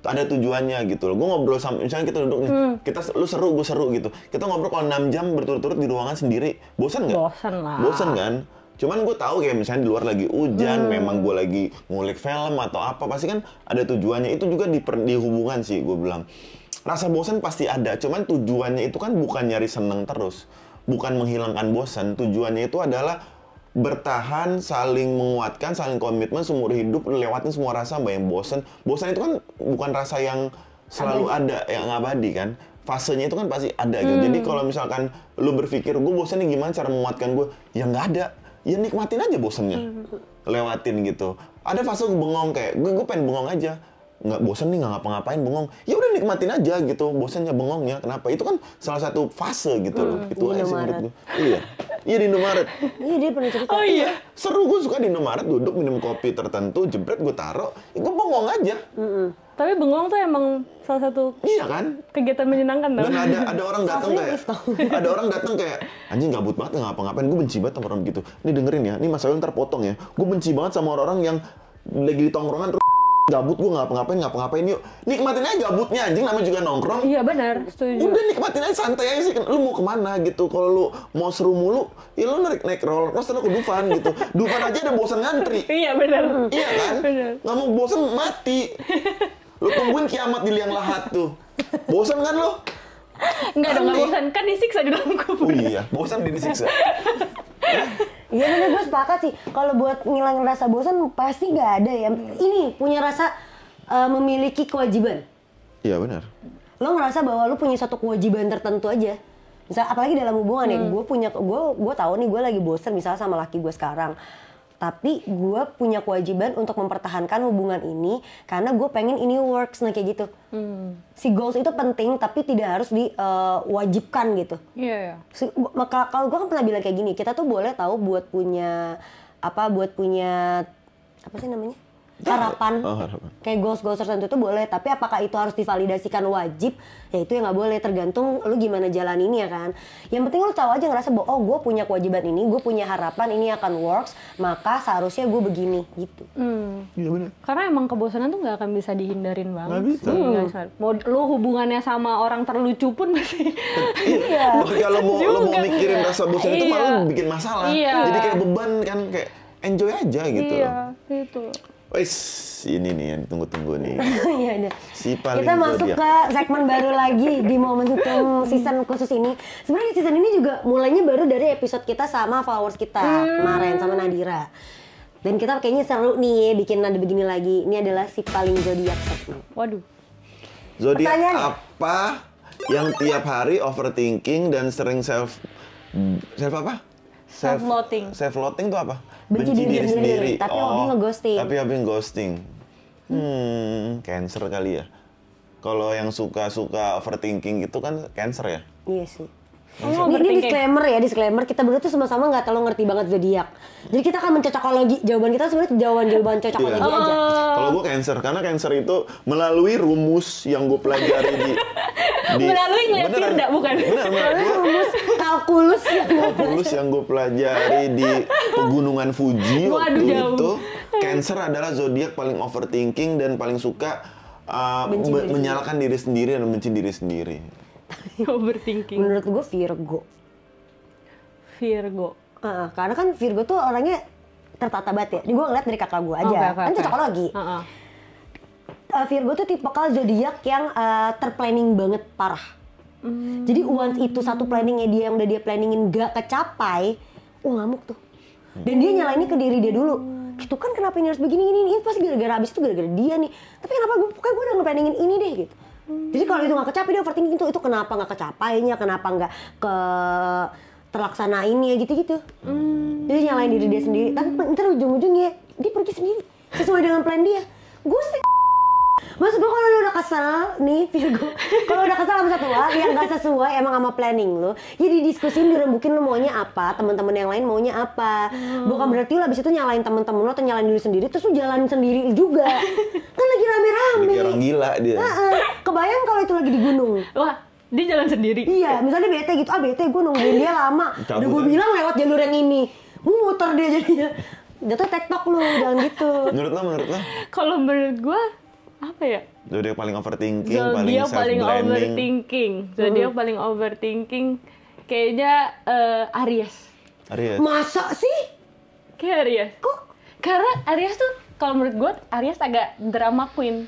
ada tujuannya gitu loh. Gue ngobrol sama, misalnya kita duduk nih, lu seru, gue seru gitu. Kita ngobrol kalau 6 jam berturut-turut di ruangan sendiri, bosan nggak? Bosan lah. Bosan kan? Cuman gue tahu kayak misalnya di luar lagi hujan, memang gue lagi ngulik film atau apa, pasti kan ada tujuannya. Itu juga di hubungan sih, gue bilang. Rasa bosan pasti ada, cuman tujuannya itu kan bukan nyari seneng terus. Bukan menghilangkan bosan, tujuannya itu adalah bertahan, saling menguatkan, saling komitmen seumur hidup, lewatin semua rasa, yang bosan. Bosan itu kan bukan rasa yang selalu ada, yang abadi kan. Fasenya itu kan pasti ada gitu. Jadi kalau misalkan lu berpikir, gue bosan nih gimana cara menguatkan gue? Ya nggak ada. Ya nikmatin aja bosannya. Lewatin gitu. Ada fase bengong kayak, gue pengen bengong aja. Nggak bosan nih, nggak ngapa-ngapain, bengong. Ya udah nikmatin aja gitu, bosannya bengongnya. Kenapa? Itu kan salah satu fase gitu loh. Itu aja sih menurut gue. Iya di Indomaret. Iya dia pernah cerita. Oh iya. Seru, gue suka di Indomaret, duduk minum kopi tertentu, jebret gue taruh, ya gue bengong aja. Tapi bengong tuh emang salah satu Iya kan? kegiatan menyenangkan dong. Dan ada orang datang kayak, ada orang datang kayak, anjing gabut banget nggak ngapa-ngapain, gue benci banget sama orang gitu. Ini dengerin ya, ini masalah ntar potong ya. Gue benci banget sama orang-orang yang lagi di tongkrongan terus gabut, gue ngapa-ngapain yuk. Nikmatin aja gabutnya, anjing, namanya juga nongkrong. Iya benar, setuju. Udah nikmatin aja, santai aja sih. Lu mau kemana gitu? Kalau lu mau seru mulu, ya lu naik roller coaster ke Dufan gitu. Dufan aja ada bosan ngantri. Iya benar. Iya kan? Benar. Nggak mau bosan mati. Lu tungguin kiamat di liang lahat tuh. Bosan kan lu? Enggak dong, nggak Aneh. bosan. Kan disiksa di dalam kubur. Oh iya, bosan disiksa. Iya bener, gue sepakat sih. Kalau buat ngilangin rasa bosan pasti nggak ada ya. Ini punya rasa memiliki kewajiban. Iya benar. Lo ngerasa bahwa lo punya satu kewajiban tertentu aja. Misal apalagi dalam hubungan ya, gue tahu nih gue lagi bosan misalnya sama laki gue sekarang. Tapi gue punya kewajiban untuk mempertahankan hubungan ini karena gue pengen ini works, nah kayak gitu. Si goals itu penting tapi tidak harus diwajibkan gitu. Iya. Maka kalau gue kan pernah bilang kayak gini, kita tuh boleh tahu buat punya apa sih namanya? Harapan. Oh, harapan. Kayak goals tertentu itu boleh, tapi apakah itu harus divalidasikan wajib? Ya itu yang nggak boleh, tergantung lu gimana jalaninnya kan. Yang penting lu tahu aja ngerasa bahwa oh gue punya kewajiban ini, gue punya harapan ini akan works, maka seharusnya gue begini gitu. Iya benar. Karena emang kebosanan tuh nggak akan bisa dihindarin banget. Nggak bisa. Nggak bisa. Mau lu hubungannya sama orang terlucu pun masih. Iya. Bahkan kalau mau Juga. mikirin rasa bosan itu Iya. malah bikin masalah. Iya. Jadi kayak beban kan, kayak enjoy aja gitu loh. Iya, itu. Wes, ini nih yang ditunggu-tunggu nih. Iya udah. Si paling Kita masuk zodiak. ke segmen baru lagi di momentum season khusus ini. Sebenarnya season ini juga mulainya baru dari episode kita sama followers kita kemarin sama Nadira. Dan kita kayaknya seru nih bikin nada begini lagi. Ini adalah si paling zodiak segmen. Waduh. Zodiak Pertanyaan. apa yang tiap hari overthinking dan sering self apa? Self-loathing. Self-loathing itu apa? Benci diri sendiri, tapi hobi nge-ghosting. Tapi hobi ghosting. Cancer kali ya. Kalau yang suka overthinking itu kan cancer ya. Iya sih. Kamu Ini overthinking? disclaimer ya, kita berdua tuh sama-sama nggak terlalu ngerti banget zodiak. Jadi kita akan mencocokologi, jawaban kita sebenarnya jawaban cocokologi Iya. aja. Kalau gue cancer, karena cancer itu melalui rumus yang gue pelajari di Melalui ngeliat beneran. Firda, bukan? Bener. Rumus kalkulus ya. Lulus yang gue pelajari di pegunungan Fuji Waduh, waktu jauh. itu, Cancer adalah zodiak paling overthinking dan paling suka Benci diri menyalahkan diri sendiri dan benci diri sendiri. Overthinking. Menurut gue Virgo. Virgo. Karena kan Virgo tuh orangnya tertata banget ya. Ini gue ngeliat dari kakak gue aja. Oke, Kan cocokologi. Virgo tuh tipikal zodiak yang terplanning banget parah. Jadi once itu satu planningnya dia yang udah dia planningin gak kecapai, ngamuk tuh. Dan dia nyalainnya ke diri dia dulu. Gitu kan kenapa ini harus begini ini pasti gara-gara abis itu gara-gara dia nih. Tapi kenapa gue udah nge-planningin ini deh gitu. Jadi kalau itu nggak kecapai dia overthinking itu kenapa nggak kecapainya, kenapa nggak terlaksanainnya gitu-gitu. Jadi nyalain diri dia sendiri. Tapi ntar ujung-ujungnya dia pergi sendiri sesuai dengan plan dia. Gue sih maksud gue kalau lu udah kesel nih Virgo, kalau udah kesel sama satu hal yang gak sesuai emang sama planning lu, ya didiskusin, dirembukin lu maunya apa, teman-teman yang lain maunya apa. Bukan berarti lu abis itu nyalain teman-teman lu atau nyalain diri sendiri terus lu jalanin sendiri juga. Kan lagi rame-rame. Kayak orang gila dia. Kebayang kalau itu lagi di gunung. Wah, Dia jalan sendiri. Iya, misalnya bete gitu, bete gue nungguin dia lama. Udah gue bilang lewat jalur yang ini, muter dia jadinya. Jatuh tektok lu, jangan gitu. Menurut lo? Kalau menurut gue apa ya? Zodiak paling overthinking, Zodiak paling self-blinding. overthinking. Zodiak paling overthinking. Kayaknya Aries. Aries. Masa sih? Kayak Aries. Kok? Karena Aries tuh kalau menurut gue Aries agak drama queen.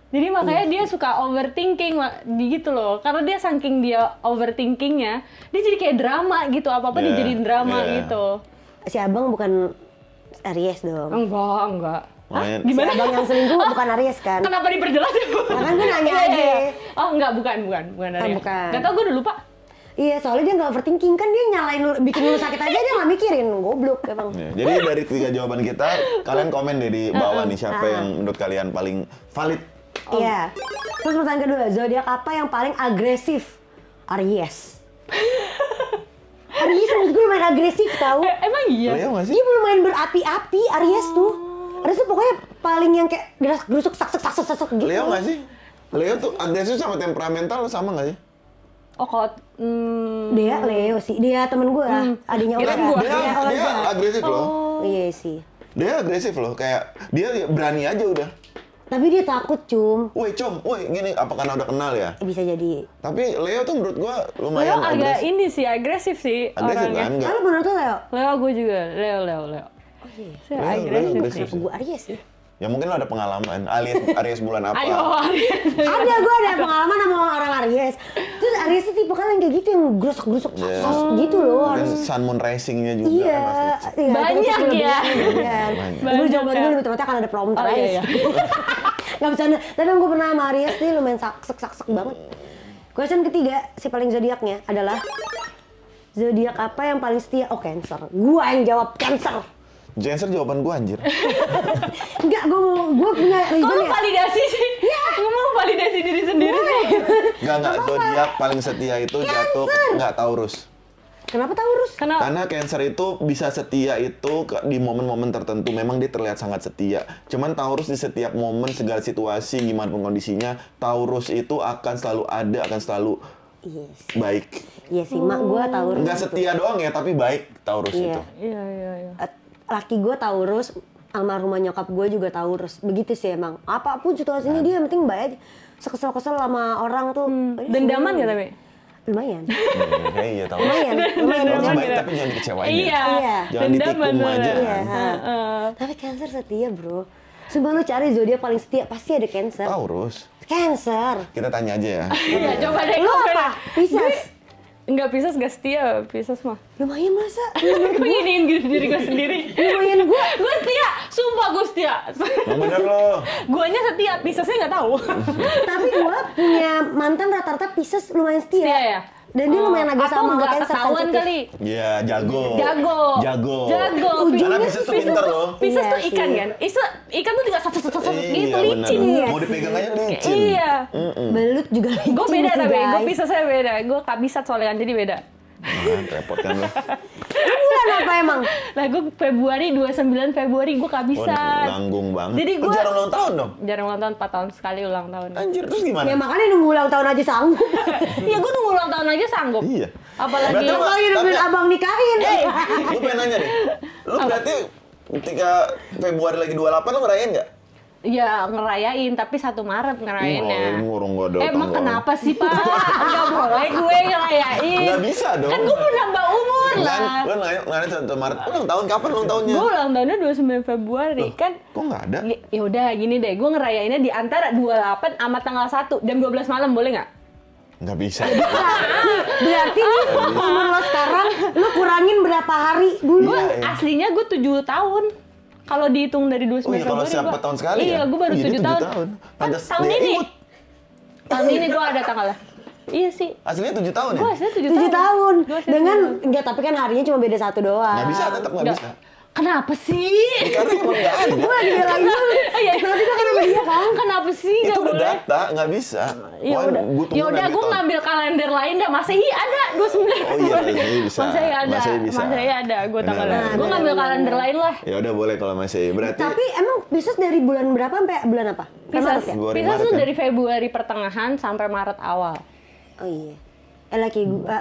Jadi makanya dia suka overthinking gitu loh. Karena dia saking dia overthinkingnya, dia jadi kayak drama gitu. Apa-apa dijadiin drama gitu. Si abang bukan Aries dong. Enggak. Hah? Main. Gimana? Si abang yang selingkuh bukan Aries kan? Kenapa diperjelas ya? Nah, kan gue nanya aja. Oh enggak, bukan Aries. bukan. Gak tau, gue udah lupa. Iya, soalnya dia nggak overthinking kan, dia nyalain lu, bikin lu sakit aja dia nggak mikirin, goblok emang. Ya, jadi dari 3 jawaban kita, kalian komen deh di bawah nih siapa yang menurut kalian paling valid. Iya. Terus pertanyaan kedua, zodiak apa yang paling agresif? Aries. Aries menurut gue lumayan agresif tau. Emang iya? Leo nggak sih? Dia lumayan berapi-api Aries tuh. Aries tuh pokoknya paling yang kayak gerusuk sak gitu. Leo nggak sih? Leo tuh agresif sama temperamental sama nggak sih? Oh kalau Dia Leo sih, dia temen gue, adiknya Kirain Olga. gua. Dia agresif loh. Iya sih. Dia agresif loh, kayak dia berani aja udah. Tapi dia takut cum. Woi gini, apa karena udah kenal ya? Bisa jadi. Tapi Leo tuh menurut gua Leo lumayan agak agresif. ini sih, agresif sih Agresif orangnya. kan? Enggak. Kalau menurut lo Leo? Leo gue juga, Leo. Oh iya. Saya Leo agresif. agresif Kenapa sih. gue Aries sih? Ya mungkin lo ada pengalaman. Aries bulan apa? Ayo, Aries. Ada, gue ada pengalaman sama orang Aries. Terus Aries itu tipe kan yang kayak gitu, yang gerusuk-gerusuk gitu loh. Mungkin Harus. Sun Moon Rising-nya juga Iya, kan pasti. iya, Banyak itu lebih- ya. Iya. Banyak Gue jawaban ya. gue lebih tepatnya kan ada prompter Oh, iya, aja. iya. Gak bercanda. Tapi yang gue pernah sama Aries nih lumayan saksek banget. Question ketiga, si paling zodiaknya adalah zodiak apa yang paling setia? Oh, Cancer. Gue yang jawab Cancer. Cancer jawaban gua anjir. Enggak, gue punya Kok reason lu ya. validasi sih? Gue mau validasi diri sendiri sih. Enggak, zodiak paling setia itu jatuh enggak Taurus. Kenapa Taurus? Karena Cancer itu bisa setia itu di momen-momen tertentu. Memang dia terlihat sangat setia. Cuman Taurus di setiap momen, segala situasi, gimana pun kondisinya, Taurus itu akan selalu ada, akan selalu Yes. baik. Iya sih, mak gue Taurus. Enggak setia doang ya, tapi baik Taurus Iya. itu. Iya. Laki gue Taurus, almarhumah nyokap gue juga Taurus. Begitu sih emang. Apapun situasinya dia yang penting baik aja. Sekesel-kesel sama orang tuh. Dendaman gak tapi? Lumayan. Iya, Taurus. Lumayan Taurus dendaman. baik tapi jangan dikecewain Iya. ya. Iya. Jangan Dendaman ditikung malah. aja. Iya. Tapi Cancer setia bro. Sumpah lu cari zodiak paling setia, pasti ada Cancer. Taurus. Cancer. Kita tanya aja ya. Iya, coba deh. Lu apa? Pisces. Enggak, Pisces gak setia, Pisces mah. Lumayan masa? Kok giniin diri gue sendiri? Lumayan gue. Gue setia, sumpah gue setia. Yang bener lo. Guanya setia, Piscesnya nggak tahu. Tapi gue punya mantan rata-rata Pisces lumayan setia. Setia ya? Dan dia lumayan agak Atau sama nggak Cancer ketahuan sensitif. kali. Iya, jago. Jago. Jago. Ujungnya Karena Pisces tuh pinter loh. Pisces Iya tuh ikan sih. kan? Ikan tuh juga satu gitu, Iya, licin. bener. Iya. Mau dipegang aja licin. Iya. Belut juga licin Gue beda sih, tapi, gue guys. Piscesnya beda. Gue kabisat soalnya kan, jadi beda. Nah, repot kan lo. Lu bulan apa emang? Nah, gue Februari, 29 Februari gue Wah, kabisat. nanggung banget. Jadi Lu gua- jarang ulang tahun dong? Jarang ulang tahun, 4 tahun sekali ulang tahun. Anjir, terus Ya gimana? makanya nunggu ulang tahun aja sanggup. Iya, gue nunggu ulang tahun aja sanggup. Iya. Apalagi Berarti lu- Apalagi nungguin Tapi- abang nikahin. Lu pengen nanya deh. Lu berarti ketika Februari lagi 28 lu ngerayain nggak? ya ngerayain, tapi 1 Maret ngerayainnya. Orang nggak ada Emang tanggal. kenapa sih, Pak? Nggak boleh gue ngerayain. Nggak bisa dong. Kan gue mau nambah umur lah. Lu ngerayain 1 Maret. Ulang tahun kapan ulang tahunnya? Gue ulang tahunnya 29 Februari kan. Kok nggak ada? Ya udah gini deh, gue ngerayainnya di antara 28 sama tanggal 1 jam 12 malam, boleh nggak? Nggak bisa. Berarti nih umur lo sekarang lo kurangin berapa hari dulu? Iya, iya. Aslinya gue 7 tahun. Kalau dihitung dari 29 Oh iya, kalau Februari siapa gua- tahun sekali iya, ya? gue baru Oh, jadi 7 7 tahun. tahun. Kan Pantes tahun dia ini. imut. Tahun ini gue ada tanggalnya. Iya sih. Aslinya 7 tahun ya? Gue aslinya 7 7 tahun. Gua aslinya Dengan 7 tahun. enggak, tapi kan harinya cuma beda 1 doang. Nggak bisa, tetap nggak Nggak. bisa. Kenapa sih? Karena emang nggak ada. Gue lagi belain lu. Iya. Nanti gue kan sama dia kan. Kenapa sih Itu nggak udah boleh? data, nggak bisa. Ya Wah, udah, gua tunggu ya udah nanti gue tahun. ngambil kalender lain dah. Masehi ada 29. Oh iya, Masehi bisa. Masehi ada. Masehi bisa. Masehi ada. Gue Benar, tanggalnya. benar, Gue benar, ngambil benar, kalender benar. lain lah. Ya udah boleh kalau masih. Berarti Tapi emang Pisces dari bulan berapa sampai bulan apa? Sampai Pisces, Maret ya? Februari, Pisces Maret tuh kan? dari Februari pertengahan sampai Maret awal. Oh iya.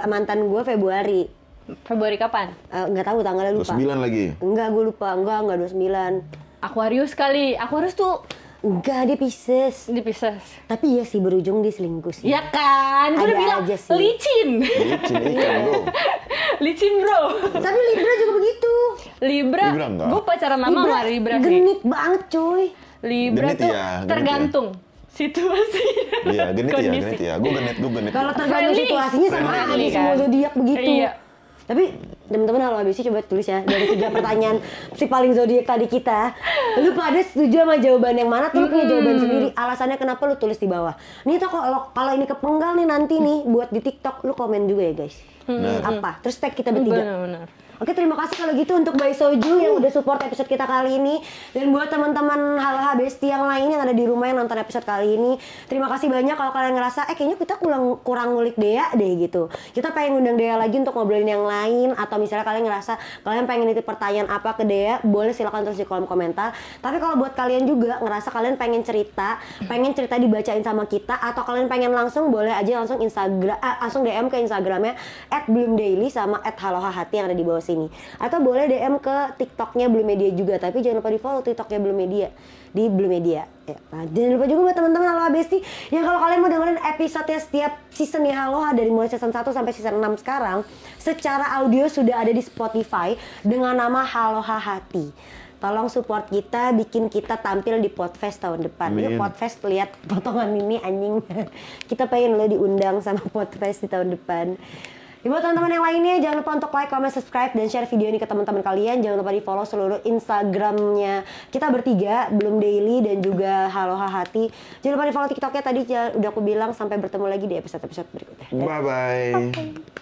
Mantan gue Februari. Februari kapan? Nggak tahu tanggalnya lupa. 29 lagi. Enggak, gue lupa. Enggak 29. Aquarius kali. Aquarius tuh Enggak, dia Pisces. di Pisces. Tapi ya sih berujung dia selingkuh sih. Ya kan, gue Ada udah bilang aja sih. licin. Licin ikan bro. Licin bro. Tapi Libra juga begitu. Libra enggak. gue pacaran lama sama Libra sih. genit banget cuy. Libra Genit tuh ya, genit tergantung situasi. Iya, genit ya, Kondisi. genit ya. Gue genit. Kalau tergantung Friendly. situasinya sama Friendly, aja semua kan? zodiak begitu. Iya. Tapi teman-teman Halo ABC coba tulis ya dari 3 pertanyaan si paling zodiak tadi kita. Lu pada setuju sama jawaban yang mana? Tuh lu punya jawaban sendiri. Alasannya kenapa lu tulis di bawah. Nih tuh kalau ini kepenggal nih nanti nih buat di TikTok lu komen juga ya guys. Apa? Terus tag kita bertiga. Benar-benar. Oke, terima kasih kalau gitu untuk Bay Soju yang udah support episode kita kali ini. Dan buat teman-teman Halo Besti yang lain yang ada di rumah yang nonton episode kali ini, terima kasih banyak kalau kalian ngerasa kayaknya kita kurang ngulik Dea deh gitu. Kita pengen ngundang Dea lagi untuk ngobrolin yang lain, atau misalnya kalian ngerasa kalian pengen nitip pertanyaan apa ke Dea, boleh silakan tulis di kolom komentar. Tapi kalau buat kalian juga ngerasa kalian pengen cerita dibacain sama kita, atau kalian pengen langsung, boleh aja langsung langsung DM ke Instagramnya @bloomdaily sama @halohahati yang ada di bawah sini, atau boleh DM ke TikToknya Bloom Media juga, tapi jangan lupa di follow TikToknya Bloom Media di Bloom Media ya. Nah, jangan lupa juga buat teman-teman Halo Besti yang kalau kalian mau dengerin episode setiap seasonnya Halo dari mulai season 1 sampai season 6 sekarang secara audio sudah ada di Spotify dengan nama Halo Hati. Tolong support kita, bikin kita tampil di Podfest tahun depan. Yuk Podfest, lihat potongan ini anjing. Kita pengen lo diundang sama Podfest di tahun depan. Buat teman-teman yang lainnya, jangan lupa untuk like, comment, subscribe, dan share video ini ke teman-teman kalian. Jangan lupa di follow seluruh Instagramnya kita bertiga, Bloom Daily dan juga Halo Hati. Jangan lupa di follow TikToknya tadi udah aku bilang. Sampai bertemu lagi di episode-episode berikutnya. Bye-bye.